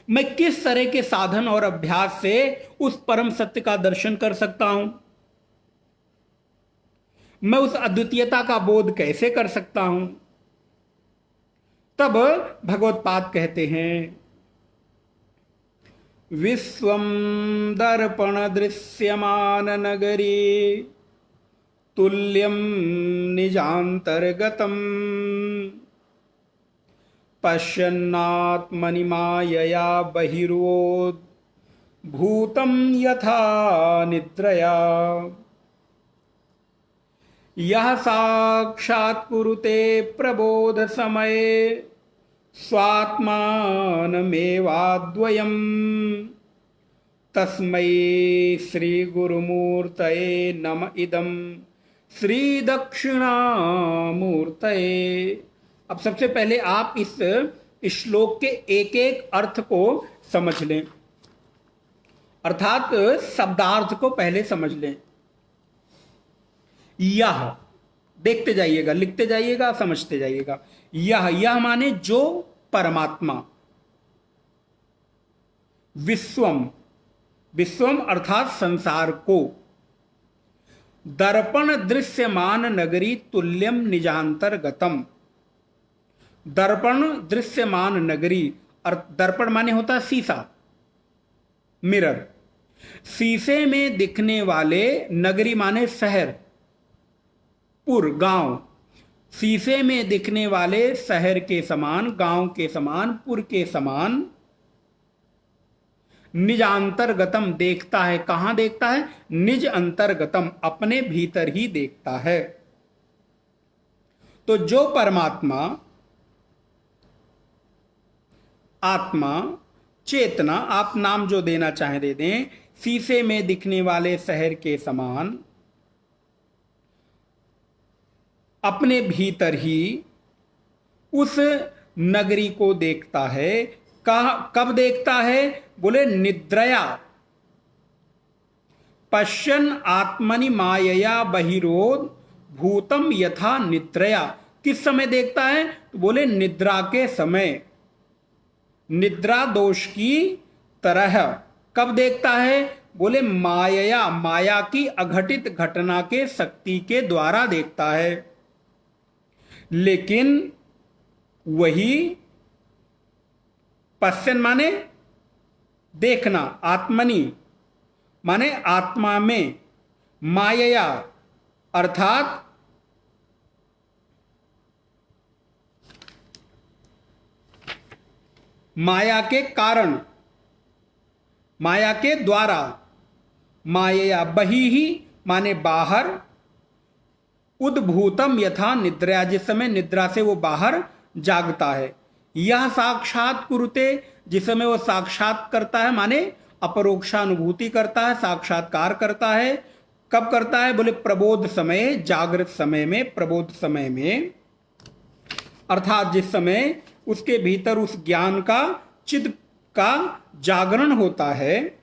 मैं किस तरह के साधन और अभ्यास से उस परम सत्य का दर्शन कर सकता हूं, मैं उस अद्वितीयता का बोध कैसे कर सकता हूं। तब भगवत्पाद कहते हैं, विश्वम दर्पण दृश्यमान नगरी तुल्यम निजांतर्गतम पश्यन्नात्मनि मायया बहिर्वोद भूतम यथा निद्रया यह साक्षात् कुरुते प्रबोध समये स्वात्मानमेवाद्वयम् तस्मै श्री गुरुमूर्तये नम इदं श्री दक्षिणामूर्तये। अब सबसे पहले आप इस श्लोक के एक एक अर्थ को समझ लें, अर्थात शब्दार्थ को पहले समझ लें। यह देखते जाइएगा, लिखते जाइएगा, समझते जाइएगा। यह माने जो परमात्मा। विश्वम, विश्वम अर्थात संसार को। दर्पण दृश्यमान नगरी तुल्यम निजांतर्गतम। दर्पण दृश्यमान नगरी, दर्पण माने होता शीशा, मिरर। शीशे में दिखने वाले, नगरी माने शहर, पुर, गांव। शीशे में दिखने वाले शहर के समान, गांव के समान, पुर के समान। निज अंतर्गतम देखता है। कहां देखता है? निज अंतर्गतम, अपने भीतर ही देखता है। तो जो परमात्मा, आत्मा, चेतना, आप नाम जो देना चाहें दे दें, शीशे में दिखने वाले शहर के समान अपने भीतर ही उस नगरी को देखता है। कब देखता है? बोले निद्रया। पश्यन आत्मनि मायया बहिरोध भूतम यथा निद्रया। किस समय देखता है? तो बोले निद्रा के समय, निद्रा दोष की तरह। कब देखता है? बोले मायया, माया की अघटित घटना के शक्ति के द्वारा देखता है। लेकिन वही पश्यन माने देखना, आत्मनि माने आत्मा में, मायया अर्थात माया के कारण, माया के द्वारा। मायया बही ही माने बाहर, उद्भूतम यथा निद्रा, जिस समय निद्रा से वो बाहर जागता है। यह साक्षात कुरुते, जिस समय वो साक्षात करता है, माने अपरोक्षानुभूति करता है, साक्षात्कार करता है। कब करता है? बोले प्रबोध समय, जागृत समय में, प्रबोध समय में, अर्थात जिस समय उसके भीतर उस ज्ञान का, चिद का जागरण होता है।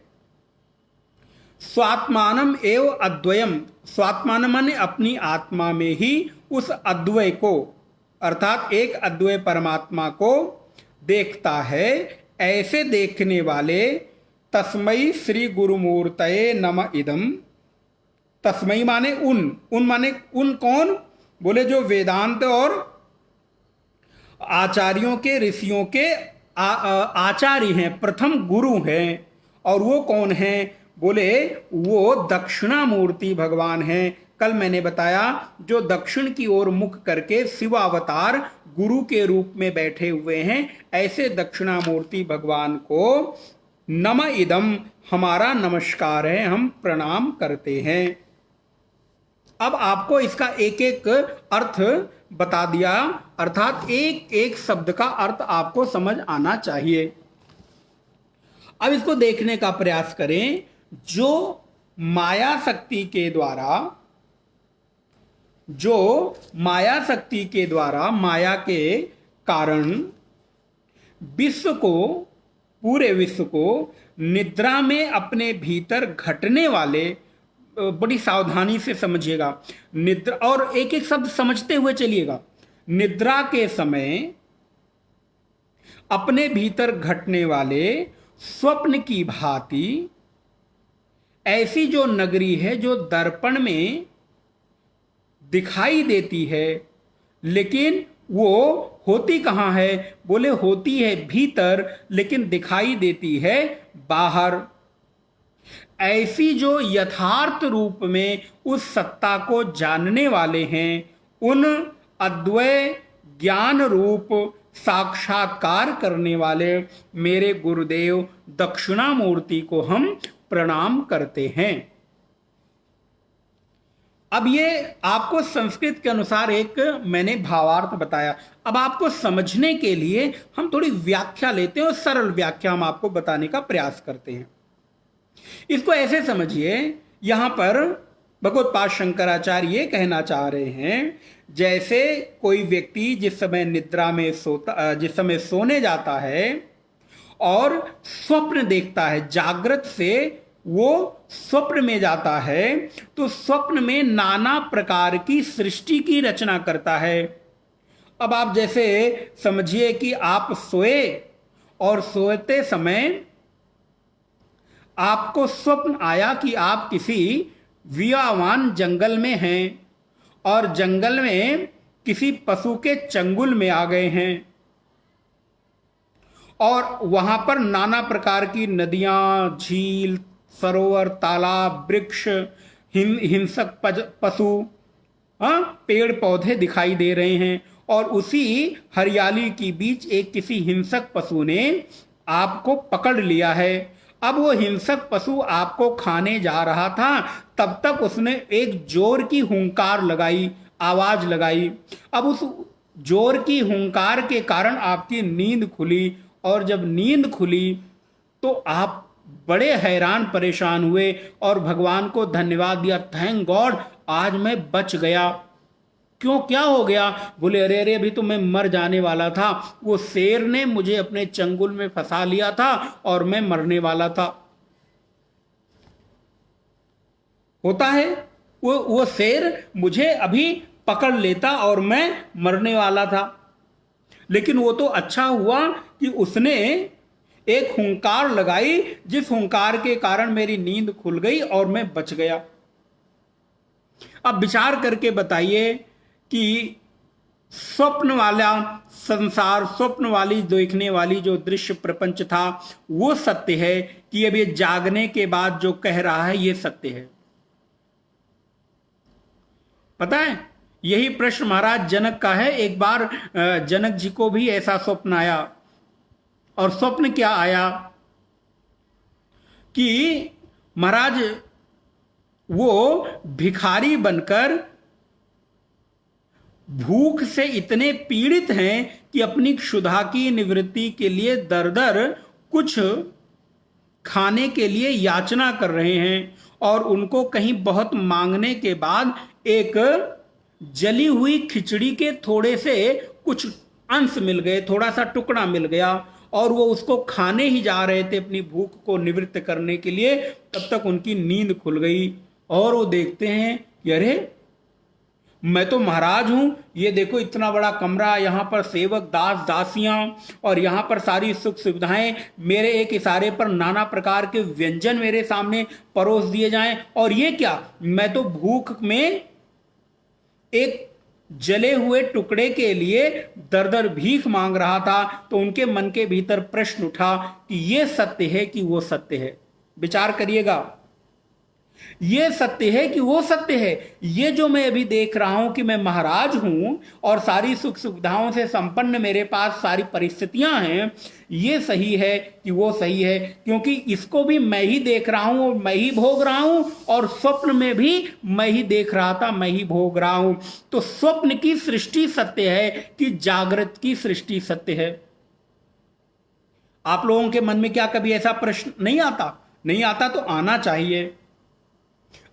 स्वात्मानम एव अद्वयम, स्वात्मान माने अपनी आत्मा में ही उस अद्वय को, अर्थात एक अद्वय परमात्मा को देखता है। ऐसे देखने वाले तस्मै श्री गुरुमूर्तये नम इदम। तस्मै माने उन माने उन कौन? बोले जो वेदांत और आचार्यों के, ऋषियों के आचार्य हैं, प्रथम गुरु हैं। और वो कौन हैं? बोले वो दक्षिणामूर्ति भगवान हैं। कल मैंने बताया जो दक्षिण की ओर मुख करके शिवावतार गुरु के रूप में बैठे हुए हैं, ऐसे दक्षिणामूर्ति भगवान को नम इदम, हमारा नमस्कार है, हम प्रणाम करते हैं। अब आपको इसका एक एक अर्थ बता दिया, अर्थात एक एक शब्द का अर्थ आपको समझ आना चाहिए। अब इसको देखने का प्रयास करें। जो माया शक्ति के द्वारा माया के कारण पूरे विश्व को निद्रा में अपने भीतर घटने वाले, बड़ी सावधानी से समझिएगा, निद्रा, और एक एक शब्द समझते हुए चलिएगा। निद्रा के समय अपने भीतर घटने वाले स्वप्न की भांति ऐसी जो नगरी है जो दर्पण में दिखाई देती है, लेकिन वो होती कहां है? बोले होती है भीतर, लेकिन दिखाई देती है बाहर। ऐसी जो यथार्थ रूप में उस सत्ता को जानने वाले हैं, उन अद्वय ज्ञान रूप साक्षात्कार करने वाले मेरे गुरुदेव दक्षिणामूर्ति को हम प्रणाम करते हैं। अब ये आपको संस्कृत के अनुसार एक मैंने भावार्थ बताया। अब आपको समझने के लिए हम थोड़ी व्याख्या लेते हैं और सरल व्याख्या हम आपको बताने का प्रयास करते हैं। इसको ऐसे समझिए, यहां पर भगवत्पाद शंकराचार्य ये कहना चाह रहे हैं, जैसे कोई व्यक्ति जिस समय सोने जाता है और स्वप्न देखता है, जागृत से वो स्वप्न में जाता है, तो स्वप्न में नाना प्रकार की सृष्टि की रचना करता है। अब आप जैसे समझिए कि आप सोए और सोते समय आपको स्वप्न आया कि आप किसी वियावान जंगल में हैं और जंगल में किसी पशु के चंगुल में आ गए हैं और वहां पर नाना प्रकार की नदियां, झील, सरोवर, तालाब, वृक्ष, हिंसक पशु, पेड़ पौधे दिखाई दे रहे हैं और उसी हरियाली के बीच एक किसी हिंसक पशु ने आपको पकड़ लिया है। अब वो हिंसक पशु आपको खाने जा रहा था, तब तक उसने एक जोर की हुंकार लगाई, आवाज लगाई। अब उस जोर की हुंकार के कारण आपकी नींद खुली और जब नींद खुली तो आप बड़े हैरान परेशान हुए और भगवान को धन्यवाद दिया, थैंक गॉड आज मैं बच गया। क्यों, क्या हो गया? बोले अरे अरे अभी तो मैं मर जाने वाला था, वो शेर ने मुझे अपने चंगुल में फंसा लिया था और मैं मरने वाला था। होता है वो शेर मुझे अभी पकड़ लेता और मैं मरने वाला था, लेकिन वो तो अच्छा हुआ कि उसने एक हुंकार लगाई, जिस हुंकार के कारण मेरी नींद खुल गई और मैं बच गया। अब विचार करके बताइए कि स्वप्न वाला संसार, स्वप्न वाली देखने वाली जो दृश्य प्रपंच था वो सत्य है कि अब ये जागने के बाद जो कह रहा है ये सत्य है? पता है, यही प्रश्न महाराज जनक का है। एक बार जनक जी को भी ऐसा स्वप्न आया और स्वप्न क्या आया कि महाराज वो भिखारी बनकर भूख से इतने पीड़ित हैं कि अपनी क्षुधा की निवृत्ति के लिए दर दर कुछ खाने के लिए याचना कर रहे हैं और उनको कहीं बहुत मांगने के बाद एक जली हुई खिचड़ी के थोड़े से कुछ अंश मिल गए, थोड़ा सा टुकड़ा मिल गया और वो उसको खाने ही जा रहे थे अपनी भूख को निवृत्त करने के लिए। तब तक उनकी नींद खुल गई और वो देखते हैं कि अरे मैं तो महाराज हूं, ये देखो इतना बड़ा कमरा, यहां पर सेवक, दास, दासियां और यहां पर सारी सुख सुविधाएं, मेरे एक इशारे पर नाना प्रकार के व्यंजन मेरे सामने परोस दिए जाएं और ये क्या, मैं तो भूख में एक जले हुए टुकड़े के लिए दर दर भीख मांग रहा था। तो उनके मन के भीतर प्रश्न उठा कि ये सत्य है कि वो सत्य है? विचार करिएगा, ये सत्य है कि वो सत्य है? ये जो मैं अभी देख रहा हूं कि मैं महाराज हूं और सारी सुख सुविधाओं से संपन्न मेरे पास सारी परिस्थितियां हैं, ये सही है कि वो सही है? क्योंकि इसको भी मैं ही देख रहा हूं और मैं ही भोग रहा हूं और स्वप्न में भी मैं ही देख रहा था, मैं ही भोग रहा हूं। तो स्वप्न की सृष्टि सत्य है कि जागृत की सृष्टि सत्य है? आप लोगों के मन में क्या कभी ऐसा प्रश्न नहीं आता? नहीं आता तो आना चाहिए।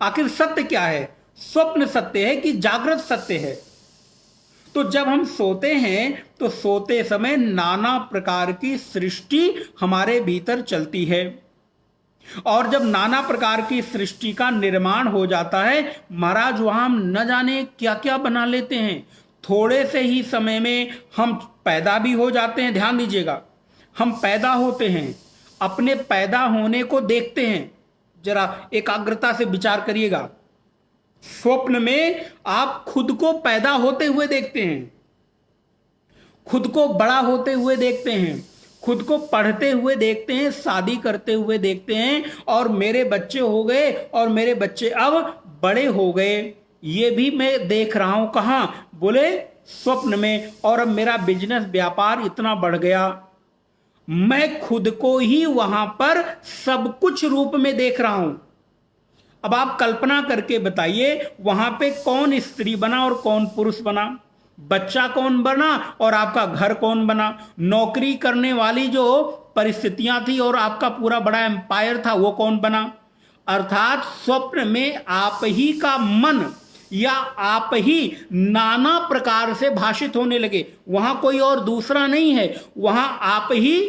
आखिर सत्य क्या है? स्वप्न सत्य है कि जागृत सत्य है? तो जब हम सोते हैं तो सोते समय नाना प्रकार की सृष्टि हमारे भीतर चलती है, और जब नाना प्रकार की सृष्टि का निर्माण हो जाता है महाराज, वहां हम न जाने क्या क्या बना लेते हैं। थोड़े से ही समय में हम पैदा भी हो जाते हैं। ध्यान दीजिएगा, हम पैदा होते हैं, अपने पैदा होने को देखते हैं। जरा एकाग्रता से विचार करिएगा। स्वप्न में आप खुद को पैदा होते हुए देखते हैं, खुद को बड़ा होते हुए देखते हैं, खुद को पढ़ते हुए देखते हैं, शादी करते हुए देखते हैं, और मेरे बच्चे हो गए और मेरे बच्चे अब बड़े हो गए, ये भी मैं देख रहा हूं। कहां? बोले स्वप्न में। और अब मेरा बिजनेस व्यापार इतना बढ़ गया, मैं खुद को ही वहां पर सब कुछ रूप में देख रहा हूं। अब आप कल्पना करके बताइए, वहां पे कौन स्त्री बना और कौन पुरुष बना, बच्चा कौन बना और आपका घर कौन बना, नौकरी करने वाली जो परिस्थितियां थी और आपका पूरा बड़ा एम्पायर था वो कौन बना। अर्थात स्वप्न में आप ही का मन या आप ही नाना प्रकार से भाषित होने लगे। वहां कोई और दूसरा नहीं है, वहां आप ही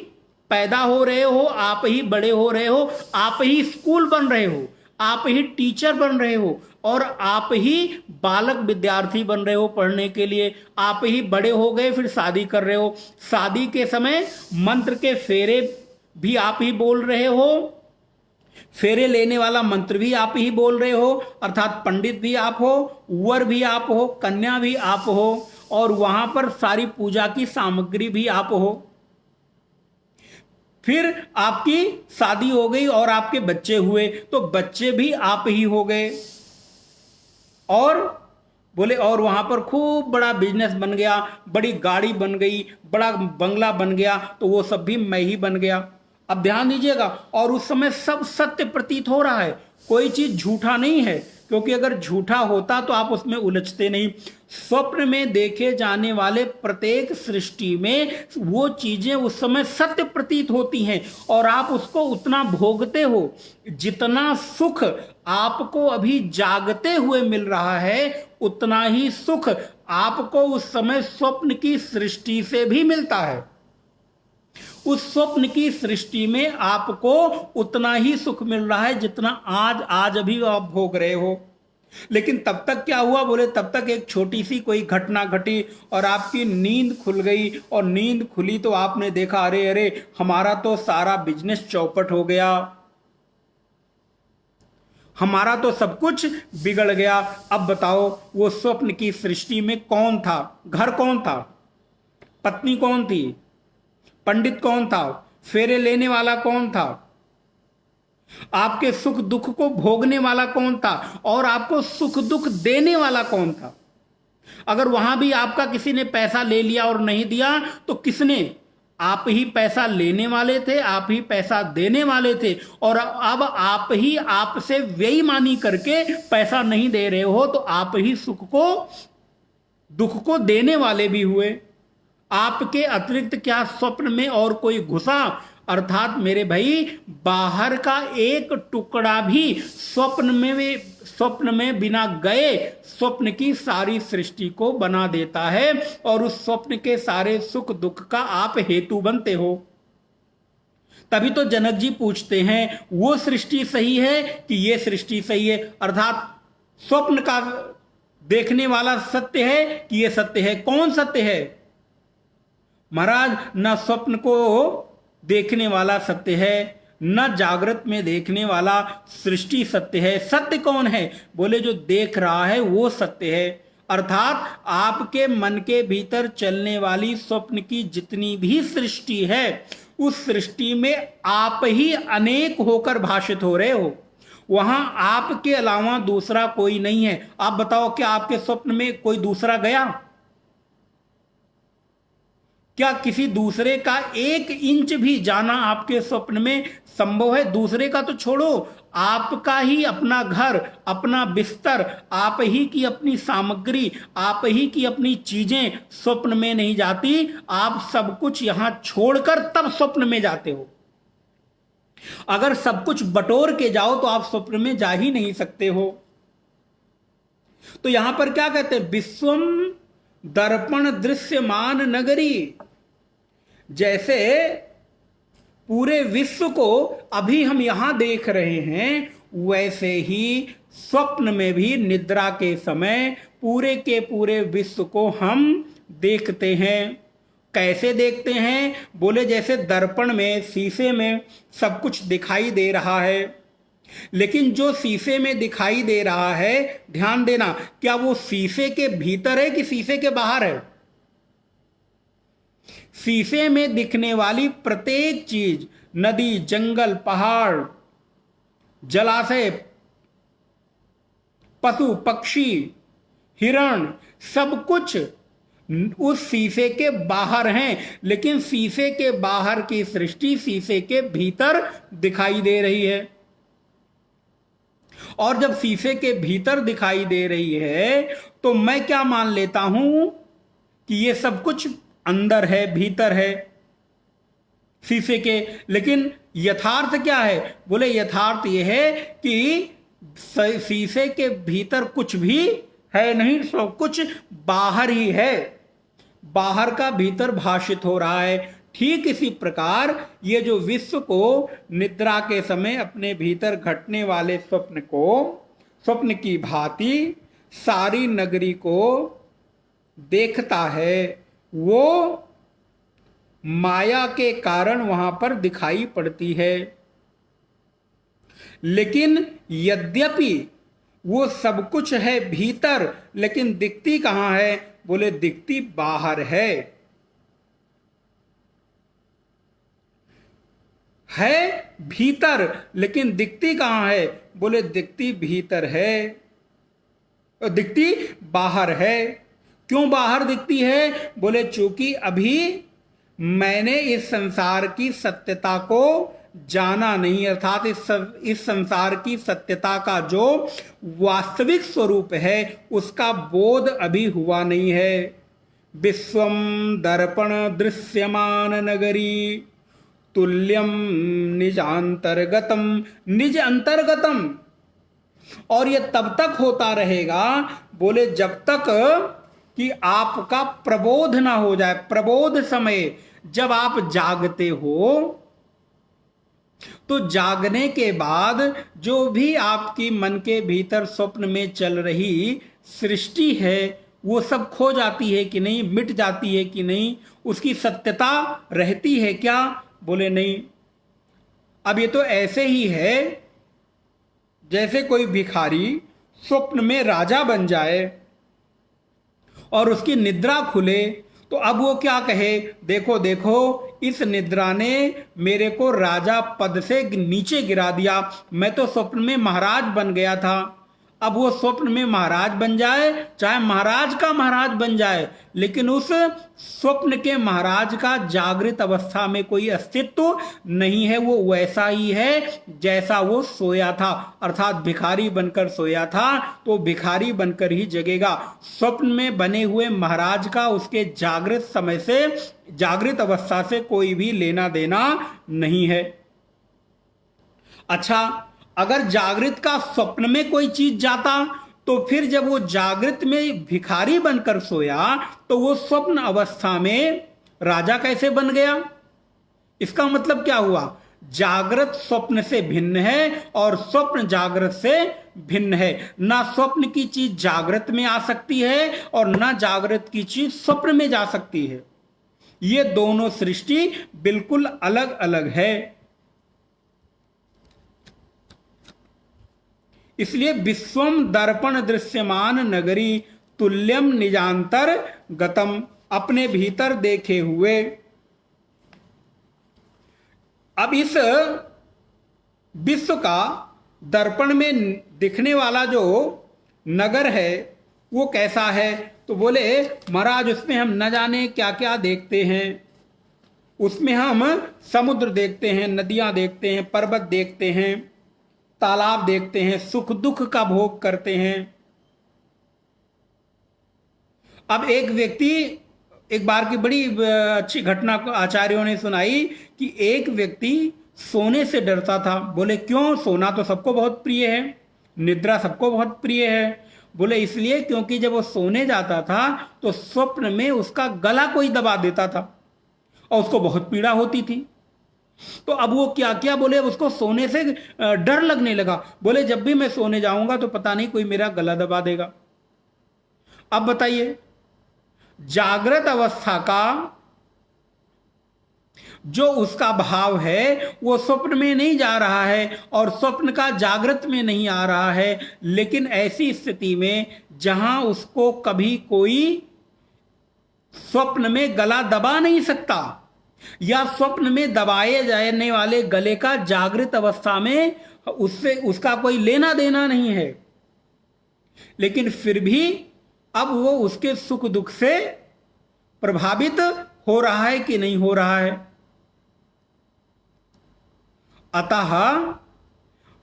पैदा हो रहे हो, आप ही बड़े हो रहे हो, आप ही स्कूल बन रहे हो, आप ही टीचर बन रहे हो, और आप ही बालक विद्यार्थी बन रहे हो पढ़ने के लिए। आप ही बड़े हो गए, फिर शादी कर रहे हो, शादी के समय मंत्र के फेरे भी आप ही बोल रहे हो, फेरे लेने वाला मंत्र भी आप ही बोल रहे हो, अर्थात पंडित भी आप हो, वर भी आप हो, कन्या भी आप हो, और वहां पर सारी पूजा की सामग्री भी आप हो। फिर आपकी शादी हो गई और आपके बच्चे हुए, तो बच्चे भी आप ही हो गए। और बोले और वहां पर खूब बड़ा बिजनेस बन गया, बड़ी गाड़ी बन गई, बड़ा बंगला बन गया, तो वो सब भी मैं ही बन गया। अब ध्यान दीजिएगा, और उस समय सब सत्य प्रतीत हो रहा है, कोई चीज झूठा नहीं है, क्योंकि अगर झूठा होता तो आप उसमें उलझते नहीं। स्वप्न में देखे जाने वाले प्रत्येक सृष्टि में वो चीजें उस समय सत्य प्रतीत होती हैं, और आप उसको उतना भोगते हो जितना सुख आपको अभी जागते हुए मिल रहा है, उतना ही सुख आपको उस समय स्वप्न की सृष्टि से भी मिलता है। उस स्वप्न की सृष्टि में आपको उतना ही सुख मिल रहा है जितना आज अभी आप भोग रहे हो। लेकिन तब तक क्या हुआ? बोले तब तक एक छोटी सी कोई घटना घटी और आपकी नींद खुल गई, और नींद खुली तो आपने देखा अरे अरे हमारा तो सारा बिजनेस चौपट हो गया, हमारा तो सब कुछ बिगड़ गया। अब बताओ वो स्वप्न की सृष्टि में कौन था? घर कौन था? पत्नी कौन थी? पंडित कौन था? फेरे लेने वाला कौन था? आपके सुख दुख को भोगने वाला कौन था? और आपको सुख दुख देने वाला कौन था? अगर वहां भी आपका किसी ने पैसा ले लिया और नहीं दिया तो किसने? आप ही पैसा लेने वाले थे, आप ही पैसा देने वाले थे, और अब आप ही आपसे बेईमानी करके पैसा नहीं दे रहे हो, तो आप ही सुख को दुख को देने वाले भी हुए। आपके अतिरिक्त क्या स्वप्न में और कोई घुसा? अर्थात मेरे भाई, बाहर का एक टुकड़ा भी स्वप्न में बिना गए स्वप्न की सारी सृष्टि को बना देता है, और उस स्वप्न के सारे सुख दुख का आप हेतु बनते हो। तभी तो जनक जी पूछते हैं वो सृष्टि सही है कि ये सृष्टि सही है? अर्थात स्वप्न का देखने वाला सत्य है कि ये सत्य है? कौन सत्य है महाराज? न स्वप्न को देखने वाला सत्य है, न जागृत में देखने वाला सृष्टि सत्य है। सत्य कौन है? बोले जो देख रहा है वो सत्य है। अर्थात आपके मन के भीतर चलने वाली स्वप्न की जितनी भी सृष्टि है, उस सृष्टि में आप ही अनेक होकर भाषित हो रहे हो। वहां आपके अलावा दूसरा कोई नहीं है। आप बताओ क्या आपके स्वप्न में कोई दूसरा गया? क्या किसी दूसरे का 1 इंच भी जाना आपके स्वप्न में संभव है? दूसरे का तो छोड़ो, आपका ही अपना घर, अपना बिस्तर, आप ही की अपनी सामग्री, आप ही की अपनी चीजें स्वप्न में नहीं जाती। आप सब कुछ यहां छोड़कर तब स्वप्न में जाते हो। अगर सब कुछ बटोर के जाओ तो आप स्वप्न में जा ही नहीं सकते हो। तो यहां पर क्या कहते हैं? विश्वम दर्पण दृश्यमान नगरी। जैसे पूरे विश्व को अभी हम यहां देख रहे हैं, वैसे ही स्वप्न में भी निद्रा के समय पूरे के पूरे विश्व को हम देखते हैं। कैसे देखते हैं? बोले जैसे दर्पण में, शीशे में सब कुछ दिखाई दे रहा है, लेकिन जो शीशे में दिखाई दे रहा है, ध्यान देना, क्या वो शीशे के भीतर है कि शीशे के बाहर है? शीशे में दिखने वाली प्रत्येक चीज, नदी, जंगल, पहाड़, जलाशय, पशु पक्षी, हिरण, सब कुछ उस शीशे के बाहर हैं, लेकिन शीशे के बाहर की सृष्टि शीशे के भीतर दिखाई दे रही है। और जब शीशे के भीतर दिखाई दे रही है तो मैं क्या मान लेता हूं कि ये सब कुछ अंदर है, भीतर है शीशे के। लेकिन यथार्थ क्या है? बोले यथार्थ यह है कि शीशे के भीतर कुछ भी है नहीं, सब कुछ बाहर ही है, बाहर का भीतर भाषित हो रहा है। ठीक इसी प्रकार ये जो विश्व को निद्रा के समय अपने भीतर घटने वाले स्वप्न को, स्वप्न की भांति सारी नगरी को देखता है, वो माया के कारण वहां पर दिखाई पड़ती है। लेकिन यद्यपि वो सब कुछ है भीतर, लेकिन दिखती कहां है? बोले दिखती बाहर है भीतर, लेकिन दिखती कहां है? बोले दिखती भीतर है और दिखती बाहर है। क्यों बाहर दिखती है? बोले चूंकि अभी मैंने इस संसार की सत्यता को जाना नहीं, अर्थात इस संसार की सत्यता का जो वास्तविक स्वरूप है उसका बोध अभी हुआ नहीं है। विश्वम दर्पण दृश्यमान नगरी तुल्यम निज अंतर्गतम, निज अंतर्गतम। और यह तब तक होता रहेगा, बोले जब तक कि आपका प्रबोध ना हो जाए। प्रबोध समय जब आप जागते हो तो जागने के बाद जो भी आपकी मन के भीतर स्वप्न में चल रही सृष्टि है वो सब खो जाती है कि नहीं, मिट जाती है कि नहीं, उसकी सत्यता रहती है क्या? बोले नहीं। अब ये तो ऐसे ही है जैसे कोई भिखारी स्वप्न में राजा बन जाए और उसकी निद्रा खुले, तो अब वो क्या कहे? देखो देखो, इस निद्रा ने मेरे को राजा पद से नीचे गिरा दिया, मैं तो स्वप्न में महाराज बन गया था। अब वो स्वप्न में महाराज बन जाए, चाहे महाराज का महाराज बन जाए, लेकिन उस स्वप्न के महाराज का जागृत अवस्था में कोई अस्तित्व नहीं है। वो वैसा ही है जैसा वो सोया था, अर्थात भिखारी बनकर सोया था तो भिखारी बनकर ही जगेगा। स्वप्न में बने हुए महाराज का उसके जागृत समय से, जागृत अवस्था से कोई भी लेना देना नहीं है। अच्छा, अगर जागृत का स्वप्न में कोई चीज जाता तो फिर जब वो जागृत में भिखारी बनकर सोया तो वो स्वप्न अवस्था में राजा कैसे बन गया? इसका मतलब क्या हुआ? जागृत स्वप्न से भिन्न है और स्वप्न जागृत से भिन्न है। ना स्वप्न की चीज जागृत में आ सकती है और ना जागृत की चीज स्वप्न में जा सकती है। ये दोनों सृष्टि बिल्कुल अलग अलग है। इसलिए विश्वम दर्पण दृश्यमान नगरी तुल्यम निजांतर गतम, अपने भीतर देखे हुए। अब इस विश्व का दर्पण में दिखने वाला जो नगर है वो कैसा है? तो बोले महाराज उसमें हम न जाने क्या क्या देखते हैं। उसमें हम समुद्र देखते हैं, नदियां देखते हैं, पर्वत देखते हैं, तालाब देखते हैं, सुख दुख का भोग करते हैं। अब एक व्यक्ति, एक बार की बड़ी अच्छी घटना आचार्यों ने सुनाई कि एक व्यक्ति सोने से डरता था। बोले क्यों? सोना तो सबको बहुत प्रिय है, निद्रा सबको बहुत प्रिय है। बोले इसलिए क्योंकि जब वो सोने जाता था तो स्वप्न में उसका गला कोई दबा देता था और उसको बहुत पीड़ा होती थी। तो अब वो क्या किया? बोले उसको सोने से डर लगने लगा। बोले जब भी मैं सोने जाऊंगा तो पता नहीं कोई मेरा गला दबा देगा। अब बताइए, जागृत अवस्था का जो उसका भाव है वो स्वप्न में नहीं जा रहा है और स्वप्न का जागृत में नहीं आ रहा है। लेकिन ऐसी स्थिति में जहां उसको कभी कोई स्वप्न में गला दबा नहीं सकता या स्वप्न में दबाए जाने वाले गले का जागृत अवस्था में उससे उसका कोई लेना देना नहीं है, लेकिन फिर भी अब वो उसके सुख दुख से प्रभावित हो रहा है कि नहीं हो रहा है। अतः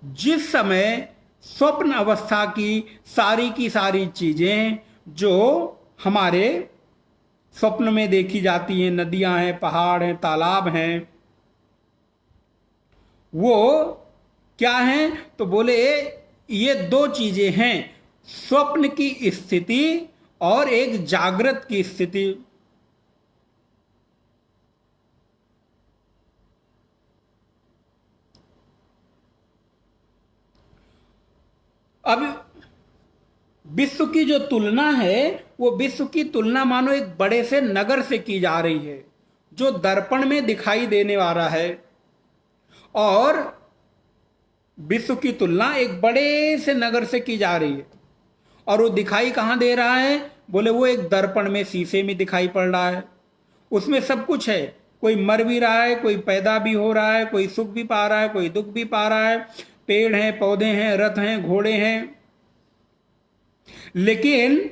जिस समय स्वप्न अवस्था की सारी चीजें जो हमारे स्वप्न में देखी जाती हैं, नदियां हैं, पहाड़ हैं, तालाब हैं, वो क्या हैं? तो बोले ये दो चीजें हैं, स्वप्न की स्थिति और एक जागृत की स्थिति। अब विश्व की जो तुलना है वो विश्व की तुलना मानो एक बड़े से नगर से की जा रही है जो दर्पण में दिखाई देने वाला है। और विश्व की तुलना एक बड़े से नगर से की जा रही है और वो दिखाई कहां दे रहा है? बोले वो एक दर्पण में, शीशे में दिखाई पड़ रहा है। उसमें सब कुछ है, कोई मर भी रहा है, कोई पैदा भी हो रहा है, कोई सुख भी पा रहा है, कोई दुख भी पा रहा है, पेड़ हैं, पौधे हैं, रथ हैं, घोड़े हैं। लेकिन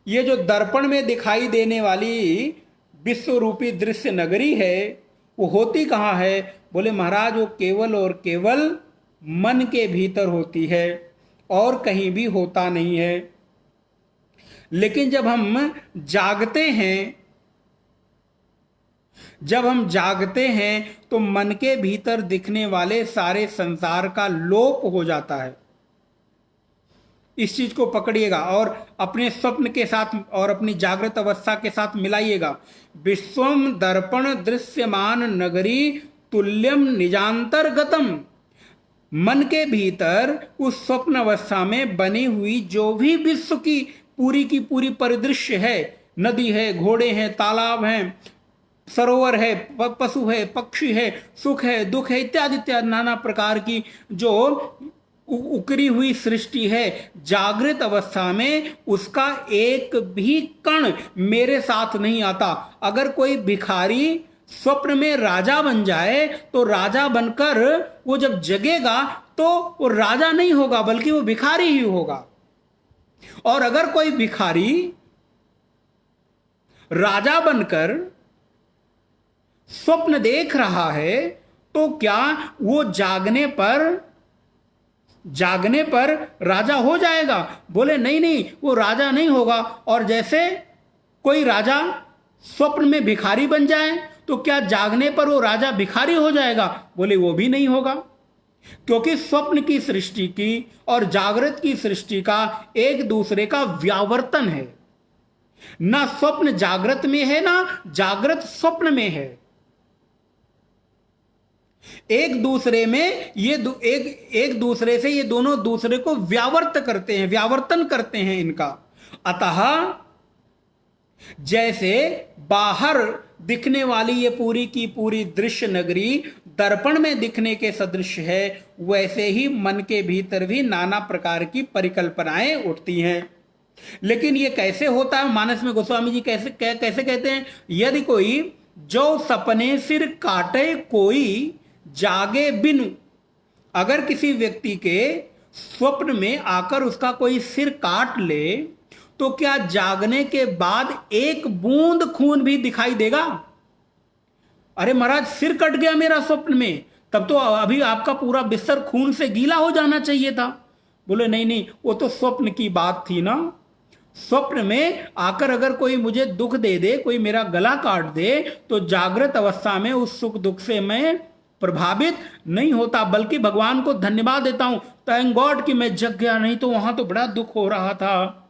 ये जो दर्पण में दिखाई देने वाली विश्व रूपी दृश्य नगरी है वो होती कहां है? बोले महाराज वो केवल और केवल मन के भीतर होती है और कहीं भी होता नहीं है। लेकिन जब हम जागते हैं तो मन के भीतर दिखने वाले सारे संसार का लोप हो जाता है। इस चीज को पकड़िएगा और अपने स्वप्न के साथ और अपनी जागृत अवस्था के साथ मिलाइएगा। विश्वम दर्पण दृश्यमान नगरी तुल्यम निजांतर्गतम। मन के भीतर उस स्वप्न अवस्था में बनी हुई जो भी विश्व की पूरी परिदृश्य है, नदी है, घोड़े हैं, तालाब हैं, सरोवर है, पशु है, पक्षी है, सुख है, दुख है, इत्यादि इत्यादि नाना प्रकार की जो उकरी हुई सृष्टि है, जागृत अवस्था में उसका एक भी कण मेरे साथ नहीं आता। अगर कोई भिखारी स्वप्न में राजा बन जाए तो राजा बनकर वो जब जगेगा तो वो राजा नहीं होगा बल्कि वो भिखारी ही होगा। और अगर कोई भिखारी राजा बनकर स्वप्न देख रहा है तो क्या वो जागने पर राजा हो जाएगा? बोले नहीं, वो राजा नहीं होगा। और जैसे कोई राजा स्वप्न में भिखारी बन जाए तो क्या जागने पर वो राजा भिखारी हो जाएगा? बोले वो भी नहीं होगा, क्योंकि स्वप्न की सृष्टि की और जागृत की सृष्टि का एक दूसरे का व्यावर्तन है। ना स्वप्न जागृत में है ना जागृत स्वप्न में है। एक दूसरे में एक दूसरे से ये दोनों दूसरे को व्यावर्तन करते हैं इनका। अतः जैसे बाहर दिखने वाली ये पूरी की पूरी दृश्य नगरी दर्पण में दिखने के सदृश है, वैसे ही मन के भीतर भी नाना प्रकार की परिकल्पनाएं उठती हैं। लेकिन ये कैसे होता है? मानस में गोस्वामी जी कैसे कहते हैं, यदि कोई जो सपने सिर काटे कोई जागे बिनु। अगर किसी व्यक्ति के स्वप्न में आकर उसका कोई सिर काट ले तो क्या जागने के बाद एक बूंद खून भी दिखाई देगा? अरे महाराज, सिर कट गया मेरा स्वप्न में, तब तो अभी आपका पूरा बिस्तर खून से गीला हो जाना चाहिए था। बोले नहीं नहीं, वो तो स्वप्न की बात थी ना। स्वप्न में आकर अगर कोई मुझे दुख दे दे, कोई मेरा गला काट दे, तो जागृत अवस्था में उस सुख दुख से मैं प्रभावित नहीं होता, बल्कि भगवान को धन्यवाद देता हूं, थैंक गॉड कि मैं जग गया, नहीं तो वहां तो बड़ा दुख हो रहा था।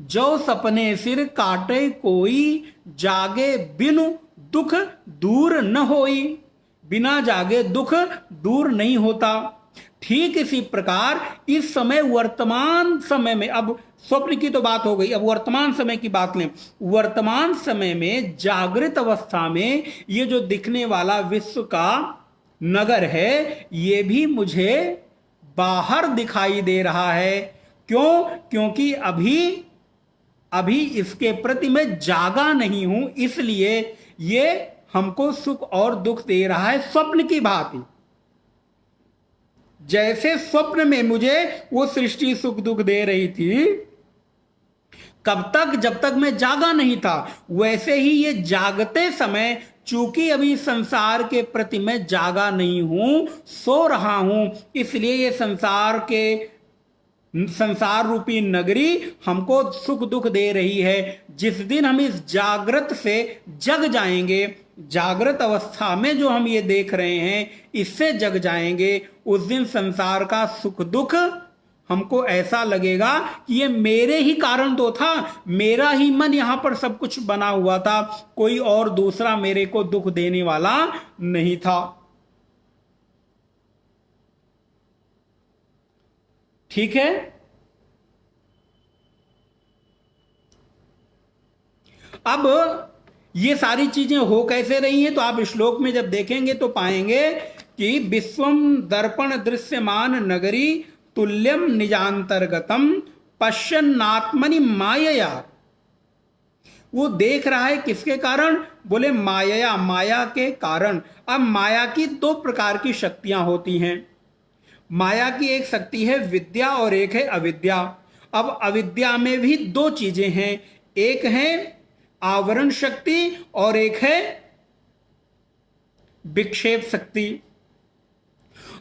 जो सपने सिर काटे कोई, जागे बिनु दुख दूर न होई। बिना जागे दुख दूर नहीं होता। ठीक इसी प्रकार इस समय, वर्तमान समय में, अब स्वप्न की तो बात हो गई, अब वर्तमान समय की बात लें। वर्तमान समय में जागृत अवस्था में ये जो दिखने वाला विश्व का नगर है, ये भी मुझे बाहर दिखाई दे रहा है। क्यों? क्योंकि अभी इसके प्रति मैं जागा नहीं हूं, इसलिए ये हमको सुख और दुख दे रहा है स्वप्न की भांति। जैसे स्वप्न में मुझे वो सृष्टि सुख दुख दे रही थी, कब तक? जब तक मैं जागा नहीं था। वैसे ही ये जागते समय, चूंकि अभी संसार के प्रति मैं जागा नहीं हूं, सो रहा हूं, इसलिए ये संसार रूपी नगरी हमको सुख दुख दे रही है। जिस दिन हम इस जागृत से जग जाएंगे, जागृत अवस्था में जो हम ये देख रहे हैं, इससे जग जाएंगे, उस दिन संसार का सुख दुख हमको ऐसा लगेगा कि ये मेरे ही कारण तो था, मेरा ही मन यहां पर सब कुछ बना हुआ था, कोई और दूसरा मेरे को दुख देने वाला नहीं था। ठीक है। अब ये सारी चीजें हो कैसे रही हैं, तो आप श्लोक में जब देखेंगे तो पाएंगे कि विश्वम दर्पण दृश्यमान नगरी तुल्यम निजांतर्गतम पश्यन्नात्मनि मायया। वो देख रहा है किसके कारण? बोले माया, माया के कारण। अब माया की दो प्रकार की शक्तियां होती हैं। माया की एक शक्ति है विद्या और एक है अविद्या। अब अविद्या में भी दो चीजें हैं, एक है आवरण शक्ति और एक है विक्षेप शक्ति।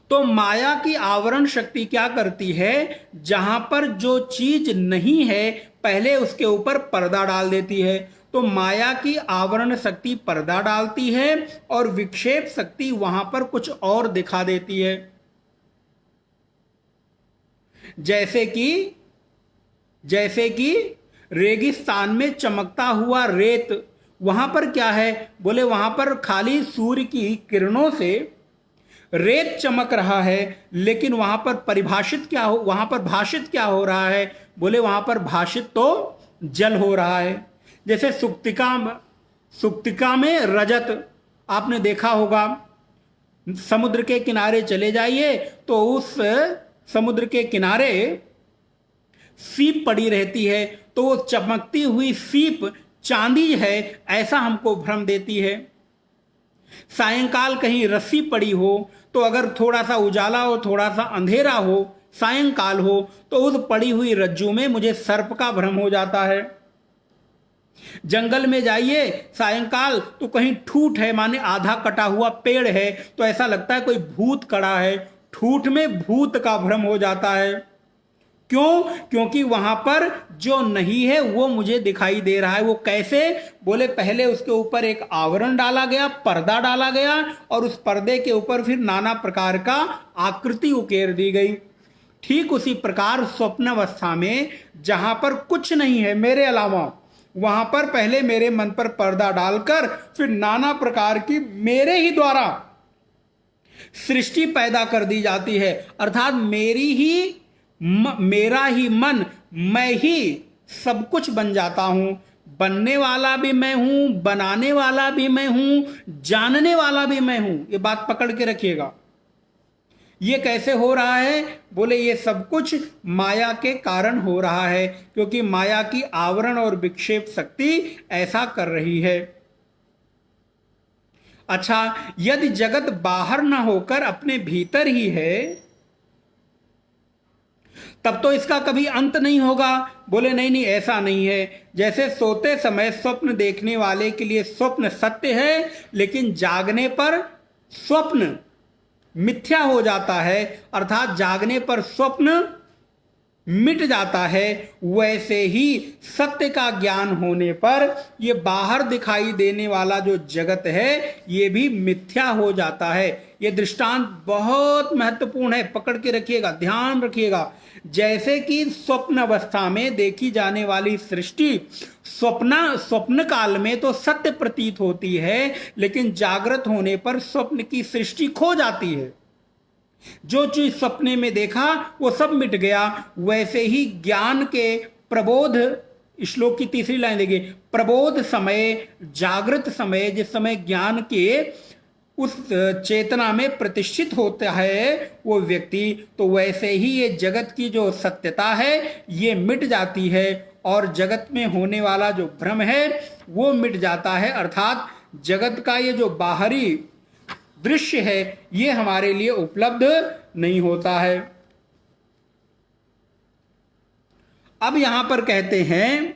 तो माया की आवरण शक्ति क्या करती है? जहां पर जो चीज नहीं है, पहले उसके ऊपर पर्दा डाल देती है। तो माया की आवरण शक्ति पर्दा डालती है और विक्षेप शक्ति वहां पर कुछ और दिखा देती है। जैसे कि रेगिस्तान में चमकता हुआ रेत, वहां पर क्या है? बोले वहां पर खाली सूर्य की किरणों से रेत चमक रहा है, लेकिन वहां पर भाषित क्या हो रहा है? बोले वहां पर भाषित तो जल हो रहा है। जैसे सुक्तिका में रजत आपने देखा होगा, समुद्र के किनारे चले जाइए तो उस समुद्र के किनारे सीप पड़ी रहती है, तो वो चमकती हुई सीप चांदी है ऐसा हमको भ्रम देती है। सायंकाल कहीं रस्सी पड़ी हो, तो अगर थोड़ा सा उजाला हो, थोड़ा सा अंधेरा हो, सायंकाल हो, तो उस पड़ी हुई रज्जू में मुझे सर्प का भ्रम हो जाता है। जंगल में जाइए सायंकाल, तो कहीं ठूठ है, माने आधा कटा हुआ पेड़ है, तो ऐसा लगता है कोई भूत खड़ा है, ठूठ में भूत का भ्रम हो जाता है। क्यों? क्योंकि वहां पर जो नहीं है वो मुझे दिखाई दे रहा है। वो कैसे? बोले पहले उसके ऊपर एक आवरण डाला गया, पर्दा डाला गया, और उस पर्दे के ऊपर फिर नाना प्रकार का आकृति उकेर दी गई। ठीक उसी प्रकार स्वप्न अवस्था में जहां पर कुछ नहीं है मेरे अलावा, वहां पर पहले मेरे मन पर पर्दा डालकर फिर नाना प्रकार की मेरे ही द्वारा सृष्टि पैदा कर दी जाती है। अर्थात मेरा ही मन, मैं ही सब कुछ बन जाता हूं। बनने वाला भी मैं हूं, बनाने वाला भी मैं हूं, जानने वाला भी मैं हूं। ये बात पकड़ के रखिएगा। ये कैसे हो रहा है? बोले ये सब कुछ माया के कारण हो रहा है, क्योंकि माया की आवरण और विक्षेप शक्ति ऐसा कर रही है। अच्छा, यदि जगत बाहर ना होकर अपने भीतर ही है, तब तो इसका कभी अंत नहीं होगा। बोले नहीं नहीं, ऐसा नहीं है। जैसे सोते समय स्वप्न देखने वाले के लिए स्वप्न सत्य है, लेकिन जागने पर स्वप्न मिथ्या हो जाता है, अर्थात जागने पर स्वप्न मिट जाता है, वैसे ही सत्य का ज्ञान होने पर ये बाहर दिखाई देने वाला जो जगत है ये भी मिथ्या हो जाता है। ये दृष्टांत बहुत महत्वपूर्ण है, पकड़ के रखिएगा, ध्यान रखिएगा। जैसे कि स्वप्न अवस्था में देखी जाने वाली सृष्टि स्वप्न काल में तो सत्य प्रतीत होती है, लेकिन जागृत होने पर स्वप्न की सृष्टि खो जाती है। जो चीज सपने में देखा वो सब मिट गया। वैसे ही ज्ञान के प्रबोध, श्लोक की तीसरी लाइन देखिए, प्रबोध समय, जागृत समय, जिस समय ज्ञान के उस चेतना में प्रतिष्ठित होता है वो व्यक्ति, तो वैसे ही ये जगत की जो सत्यता है ये मिट जाती है और जगत में होने वाला जो भ्रम है वो मिट जाता है। अर्थात जगत का ये जो बाहरी दृश्य है ये हमारे लिए उपलब्ध नहीं होता है। अब यहां पर कहते हैं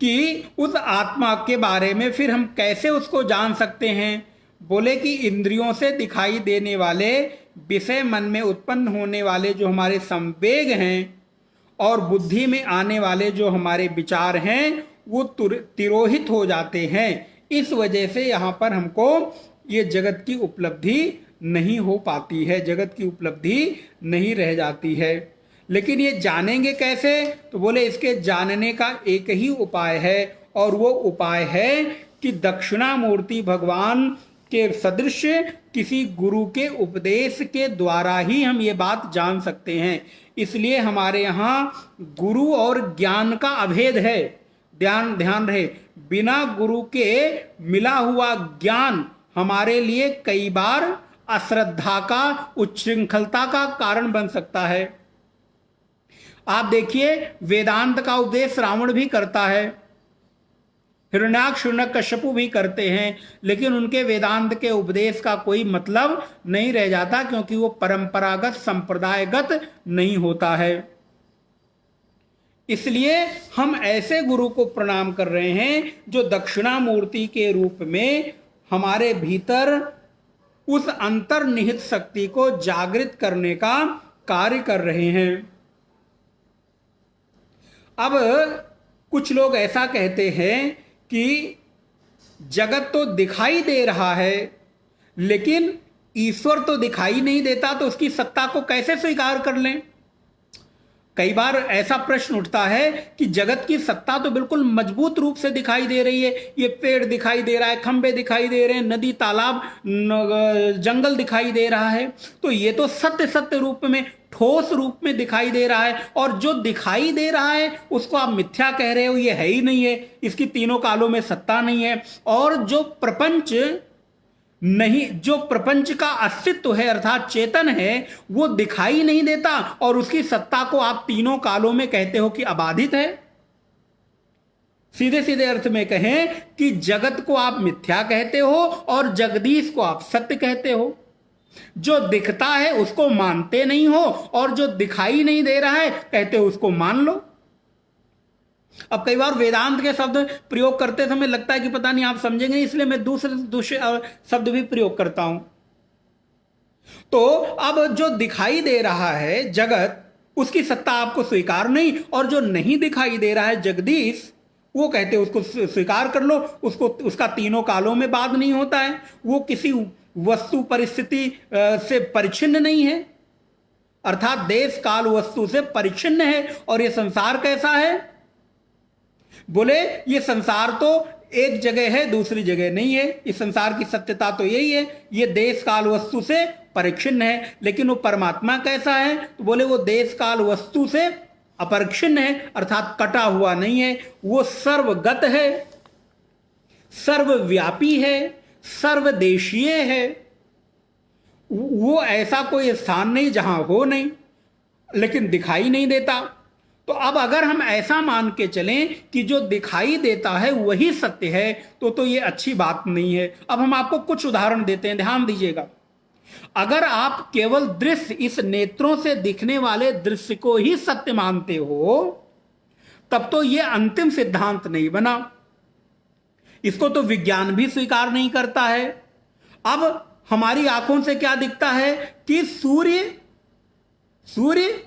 कि उस आत्मा के बारे में फिर हम कैसे उसको जान सकते हैं। बोले कि इंद्रियों से दिखाई देने वाले विषय, मन में उत्पन्न होने वाले जो हमारे संवेग हैं और बुद्धि में आने वाले जो हमारे विचार हैं वो तिरोहित हो जाते हैं। इस वजह से यहां पर हमको ये जगत की उपलब्धि नहीं हो पाती है, जगत की उपलब्धि नहीं रह जाती है। लेकिन ये जानेंगे कैसे? तो बोले इसके जानने का एक ही उपाय है, और वो उपाय है कि दक्षिणामूर्ति भगवान के सदृश किसी गुरु के उपदेश के द्वारा ही हम ये बात जान सकते हैं। इसलिए हमारे यहाँ गुरु और ज्ञान का अभेद है। ध्यान रहे, बिना गुरु के मिला हुआ ज्ञान हमारे लिए कई बार अश्रद्धा का, उच्छृंखलता का कारण बन सकता है। आप देखिए, वेदांत का उपदेश रावण भी करता है, हिरण्याक्ष, हिरण्यकश्यपु भी करते हैं, लेकिन उनके वेदांत के उपदेश का कोई मतलब नहीं रह जाता, क्योंकि वो परंपरागत, संप्रदायगत नहीं होता है। इसलिए हम ऐसे गुरु को प्रणाम कर रहे हैं जो दक्षिणामूर्ति के रूप में हमारे भीतर उस अंतर्निहित शक्ति को जागृत करने का कार्य कर रहे हैं। अब कुछ लोग ऐसा कहते हैं कि जगत तो दिखाई दे रहा है, लेकिन ईश्वर तो दिखाई नहीं देता, तो उसकी सत्ता को कैसे स्वीकार कर लें? कई बार ऐसा प्रश्न उठता है कि जगत की सत्ता तो बिल्कुल मजबूत रूप से दिखाई दे रही है, ये पेड़ दिखाई दे रहा है, खंबे दिखाई दे रहे हैं, नदी, तालाब, जंगल दिखाई दे रहा है, तो ये तो सत्य रूप में, ठोस रूप में दिखाई दे रहा है, और जो दिखाई दे रहा है उसको आप मिथ्या कह रहे हो, ये है ही नहीं है, इसकी तीनों कालों में सत्ता नहीं है। और जो प्रपंच नहीं, जो प्रपंच का अस्तित्व है अर्थात चेतन है, वो दिखाई नहीं देता, और उसकी सत्ता को आप तीनों कालों में कहते हो कि अबाधित है। सीधे सीधे अर्थ में कहें कि जगत को आप मिथ्या कहते हो और जगदीश को आप सत्य कहते हो। जो दिखता है उसको मानते नहीं हो, और जो दिखाई नहीं दे रहा है कहते हो उसको मान लो। अब कई बार वेदांत के शब्द प्रयोग करते समय लगता है कि पता नहीं आप समझेंगे नहीं, इसलिए मैं दूसरे शब्द भी प्रयोग करता हूं। तो अब जो दिखाई दे रहा है जगत, उसकी सत्ता आपको स्वीकार नहीं, और जो नहीं दिखाई दे रहा है जगदीश, वो कहते उसको स्वीकार कर लो, उसको, उसका तीनों कालों में बाध नहीं होता है, वो किसी वस्तु परिस्थिति से परिच्छिन्न नहीं है, अर्थात देश काल वस्तु से परिच्छिन्न है। और ये संसार कैसा है? बोले ये संसार तो एक जगह है, दूसरी जगह नहीं है। इस संसार की सत्यता तो यही है, ये देश काल वस्तु से परिच्छिन्न है। लेकिन वो परमात्मा कैसा है? तो बोले वो देश काल वस्तु से अपरिच्छिन्न है, अर्थात कटा हुआ नहीं है, वो सर्वगत है, सर्वव्यापी है, सर्वदेशीय है। वो ऐसा कोई स्थान नहीं जहां हो नहीं, लेकिन दिखाई नहीं देता। तो अब अगर हम ऐसा मान के चलें कि जो दिखाई देता है वही सत्य है, तो ये अच्छी बात नहीं है। अब हम आपको कुछ उदाहरण देते हैं, ध्यान दीजिएगा। अगर आप केवल दृश्य, इस नेत्रों से दिखने वाले दृश्य को ही सत्य मानते हो, तब तो यह अंतिम सिद्धांत नहीं बना। इसको तो विज्ञान भी स्वीकार नहीं करता है। अब हमारी आंखों से क्या दिखता है कि सूर्य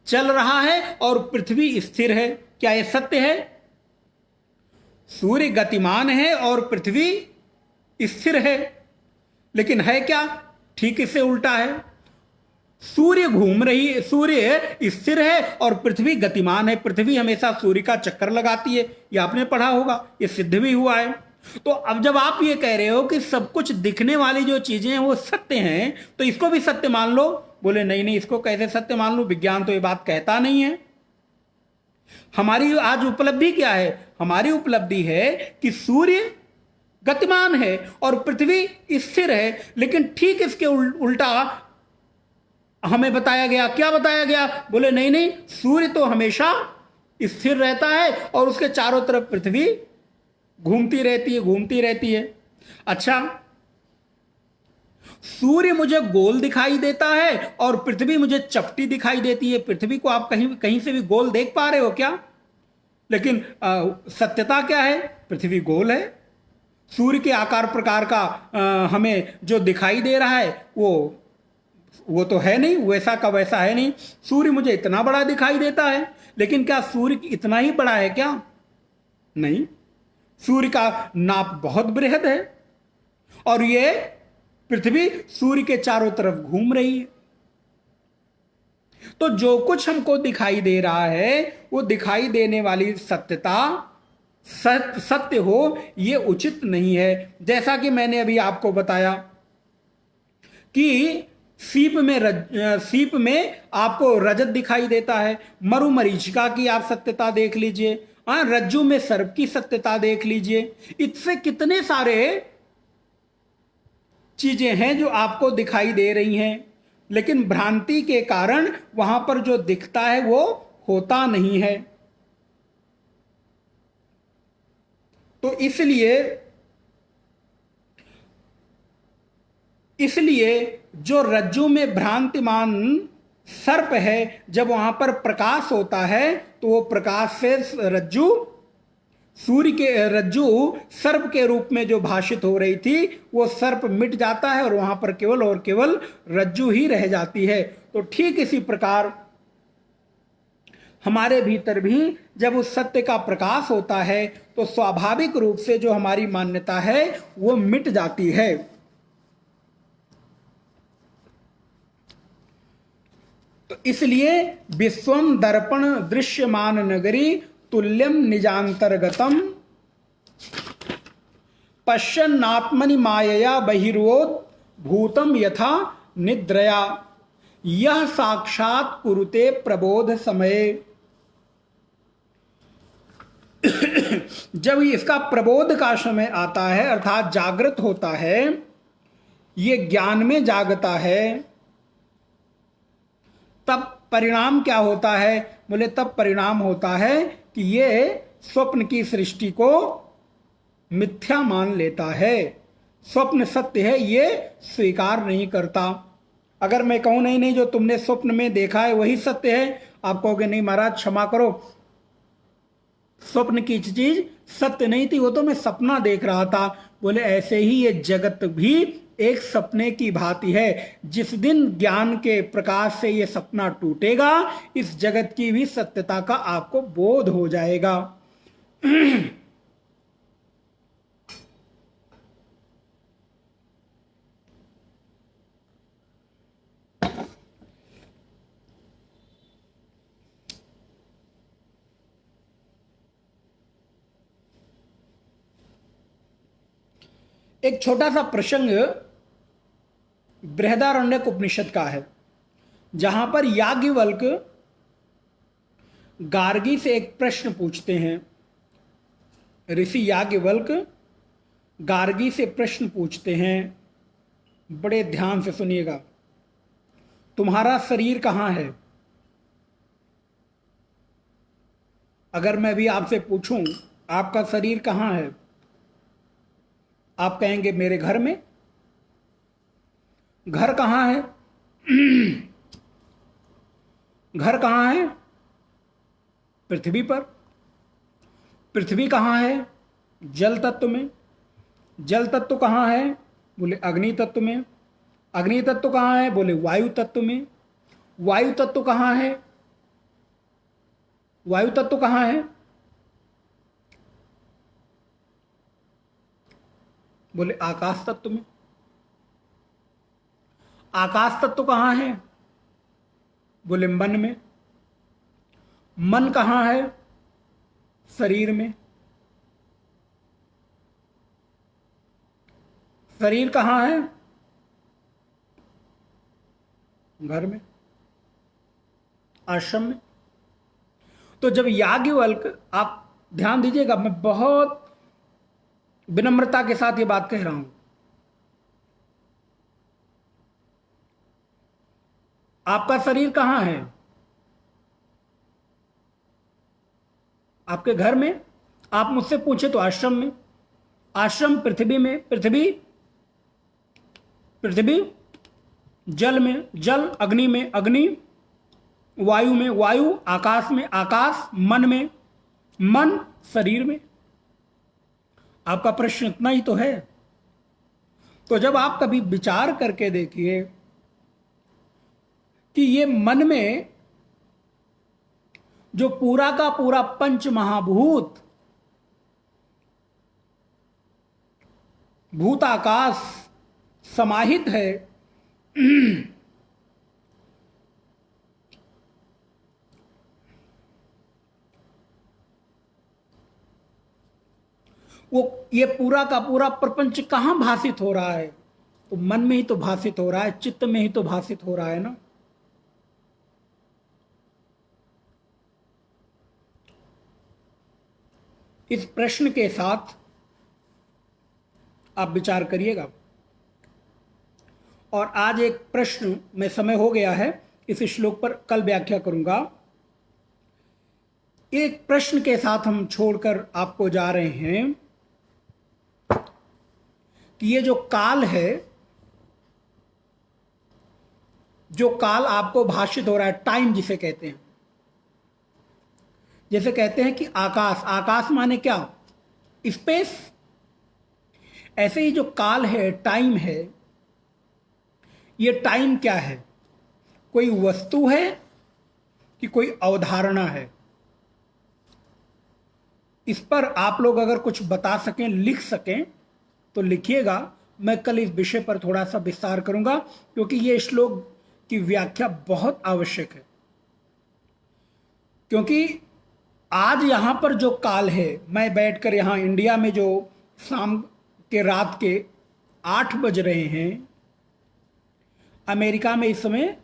चल रहा है और पृथ्वी स्थिर है। क्या यह सत्य है? सूर्य गतिमान है और पृथ्वी स्थिर है, लेकिन है क्या? ठीक इससे उल्टा है। सूर्य स्थिर है और पृथ्वी गतिमान है। पृथ्वी हमेशा सूर्य का चक्कर लगाती है, यह आपने पढ़ा होगा, यह सिद्ध भी हुआ है। तो अब जब आप ये कह रहे हो कि सब कुछ दिखने वाली जो चीजें हैं वो सत्य हैं, तो इसको भी सत्य मान लो। बोले नहीं नहीं, इसको कैसे सत्य मान लो, विज्ञान तो ये बात कहता नहीं है। हमारी आज उपलब्धि क्या है? हमारी उपलब्धि है कि सूर्य गतिमान है और पृथ्वी स्थिर है, लेकिन ठीक इसके उल्टा हमें बताया गया। क्या बताया गया? बोले नहीं नहीं, सूर्य तो हमेशा स्थिर रहता है और उसके चारों तरफ पृथ्वी घूमती रहती है। अच्छा, सूर्य मुझे गोल दिखाई देता है और पृथ्वी मुझे चपटी दिखाई देती है। पृथ्वी को आप कहीं से भी गोल देख पा रहे हो क्या? लेकिन सत्यता क्या है? पृथ्वी गोल है। सूर्य के आकार प्रकार का हमें जो दिखाई दे रहा है वो तो है नहीं, वैसा का वैसा है नहीं। सूर्य मुझे इतना बड़ा दिखाई देता है, लेकिन क्या सूर्य इतना ही बड़ा है क्या? नहीं, सूर्य का नाप बहुत बृहद है और ये पृथ्वी सूर्य के चारों तरफ घूम रही है। तो जो कुछ हमको दिखाई दे रहा है वो दिखाई देने वाली सत्यता सत्य हो, ये उचित नहीं है। जैसा कि मैंने अभी आपको बताया कि सीप में आपको रजत दिखाई देता है। मरुमरीचिका की आप सत्यता देख लीजिए, रज्जू में सर्प की सत्यता देख लीजिए। इससे कितने सारे चीजें हैं जो आपको दिखाई दे रही हैं, लेकिन भ्रांति के कारण वहां पर जो दिखता है वो होता नहीं है। तो इसलिए जो रज्जू में भ्रांतिमान सर्प है, जब वहां पर प्रकाश होता है तो वो प्रकाश से रज्जू सर्प के रूप में जो भाषित हो रही थी वो सर्प मिट जाता है और वहां पर केवल और केवल रज्जू ही रह जाती है। तो ठीक इसी प्रकार हमारे भीतर भी जब उस सत्य का प्रकाश होता है तो स्वाभाविक रूप से जो हमारी मान्यता है वो मिट जाती है। तो इसलिए विश्वम दर्पण दृश्यमान नगरी तुल्यम निजांतर्गतम पश्यन्नात्मनि मायया बहिर्वोत भूतम यथा निद्रया यह साक्षात कुरुते प्रबोध समय। जब इसका प्रबोध का समय आता है, अर्थात जागृत होता है, ये ज्ञान में जागता है, तब परिणाम क्या होता है? बोले तब परिणाम होता है कि ये स्वप्न की सृष्टि को मिथ्या मान लेता है। स्वप्न सत्य है ये स्वीकार नहीं करता। अगर मैं कहूं नहीं नहीं, जो तुमने स्वप्न में देखा है वही सत्य है, आप कहोगे नहीं महाराज क्षमा करो, स्वप्न की चीज सत्य नहीं थी, वो तो मैं सपना देख रहा था। बोले ऐसे ही ये जगत भी एक सपने की भांति है। जिस दिन ज्ञान के प्रकाश से ये सपना टूटेगा, इस जगत की भी सत्यता का आपको बोध हो जाएगा। एक छोटा सा प्रसंग बृहदारण्यक उपनिषद का है, जहां पर याज्ञवल्क्य गार्गी से एक प्रश्न पूछते हैं। ऋषि याज्ञवल्क्य गार्गी से प्रश्न पूछते हैं, बड़े ध्यान से सुनिएगा। तुम्हारा शरीर कहाँ है? अगर मैं भी आपसे पूछूं आपका शरीर कहाँ है, आप कहेंगे मेरे घर में। घर कहाँ है? घर कहाँ है? पृथ्वी पर। पृथ्वी कहाँ है? जल तत्व में। जल तत्व कहाँ है? बोले अग्नि तत्व में। अग्नि तत्व कहाँ है? बोले वायु तत्व में। वायु तत्व कहाँ है? वायु तत्व कहाँ है? बोले आकाश तत्व में। आकाश तत्व कहाँ है? बोले मन में। मन कहाँ है? शरीर में। शरीर कहाँ है? घर में, आश्रम में। तो जब याज्ञवल्क्य, आप ध्यान दीजिएगा, मैं बहुत विनम्रता के साथ ये बात कह रहा हूं, आपका शरीर कहाँ है? आपके घर में। आप मुझसे पूछे तो आश्रम में। आश्रम पृथ्वी में। पृथ्वी, पृथ्वी जल में। जल अग्नि में। अग्नि वायु में। वायु आकाश में। आकाश मन में। मन शरीर में। आपका प्रश्न इतना ही तो है। तो जब आप कभी विचार करके देखिए कि ये मन में जो पूरा का पूरा पंच महाभूत, भूताकाश समाहित है, वो ये पूरा का पूरा प्रपंच कहां भाषित हो रहा है? तो मन में ही तो भाषित हो रहा है, चित्त में ही तो भाषित हो रहा है ना। इस प्रश्न के साथ आप विचार करिएगा। और आज एक प्रश्न में समय हो गया है, इस श्लोक पर कल व्याख्या करूंगा। एक प्रश्न के साथ हम छोड़कर आपको जा रहे हैं कि ये जो काल है, जो काल आपको भाषित हो रहा है, टाइम जिसे कहते हैं, जैसे कहते हैं कि आकाश, आकाश माने क्या? स्पेस। ऐसे ही जो काल है, टाइम है, ये टाइम क्या है? कोई वस्तु है कि कोई अवधारणा है? इस पर आप लोग अगर कुछ बता सकें, लिख सकें तो लिखिएगा। मैं कल इस विषय पर थोड़ा सा विस्तार करूंगा, क्योंकि ये श्लोक की व्याख्या बहुत आवश्यक है। क्योंकि आज यहां पर जो काल है, मैं बैठकर यहां इंडिया में जो शाम के रात के 8 बज रहे हैं, अमेरिका में इस समय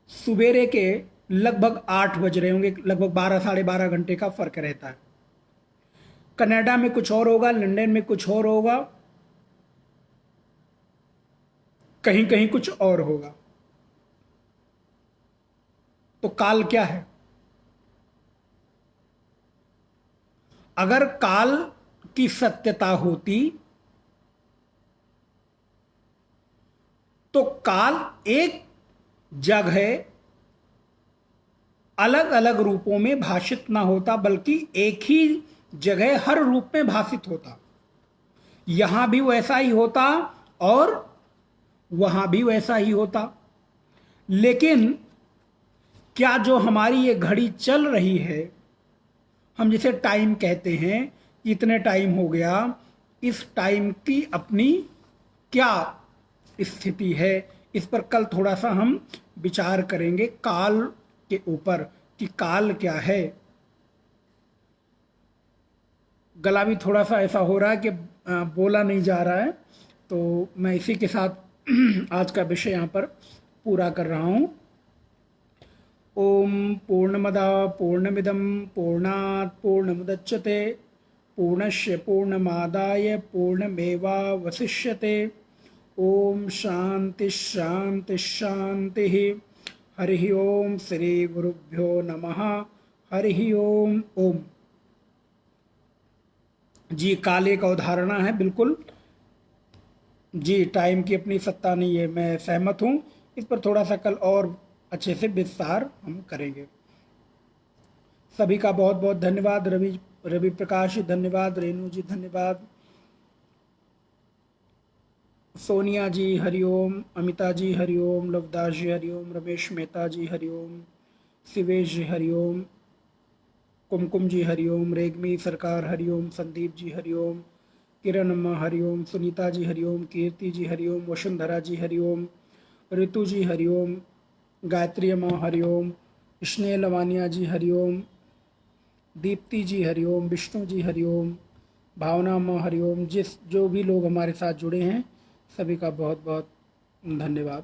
सुबेरे के लगभग 8 बज रहे होंगे, लगभग 12 साढ़े 12 घंटे का फर्क रहता है। कनाडा में कुछ और होगा, लंदन में कुछ और होगा, कहीं कहीं कुछ और होगा। तो काल क्या है? अगर काल की सत्यता होती तो काल एक जगह अलग अलग रूपों में भाषित ना होता, बल्कि एक ही जगह हर रूप में भाषित होता। यहां भी वैसा ही होता और वहां भी वैसा ही होता। लेकिन क्या जो हमारी ये घड़ी चल रही है, हम जिसे टाइम कहते हैं, इतने टाइम हो गया, इस टाइम की अपनी क्या स्थिति है? इस पर कल थोड़ा सा हम विचार करेंगे, काल के ऊपर, कि काल क्या है। गला भी थोड़ा सा ऐसा हो रहा है कि बोला नहीं जा रहा है, तो मैं इसी के साथ आज का विषय यहाँ पर पूरा कर रहा हूँ। ओम पूर्णमदा पूर्णमिदं पूर्णात् पूर्णमुदच्यते पूर्णस्य पूर्णमादाय पूर्णमेवावशिष्यते। ओम शांति शांति शांति। हरि ओम श्री गुरुभ्यो नमः। हरि ओम। ओम जी, काल एक अवधारणा है, बिल्कुल जी, टाइम की अपनी सत्ता नहीं है, मैं सहमत हूँ। इस पर थोड़ा सा कल और अच्छे से विस्तार हम करेंगे। सभी का बहुत बहुत धन्यवाद। रवि रवि प्रकाश जी धन्यवाद, रेणु जी धन्यवाद, सोनिया जी हरिओम, अमिता जी हरिओम, लवदास जी हरिओम, रमेश मेहता जी हरिओम, शिवेश जी हरिओम, कुमकुम जी हरिओम, रेगमी सरकार हरिओम, संदीप जी हरिओम, किरण अम्मा हरिओम, सुनीता जी हरिओम, कीर्ति जी हरिओम, वसुंधरा जी हरिओम, ऋतु जी हरिओम, गायत्री अम्मा हरिओम, स्नेह लवानिया जी हरिओम, दीप्ति जी हरिओम, विष्णु जी हरिओम, भावना अम्मा हरिओम। जो भी लोग हमारे साथ जुड़े हैं, सभी का बहुत बहुत धन्यवाद।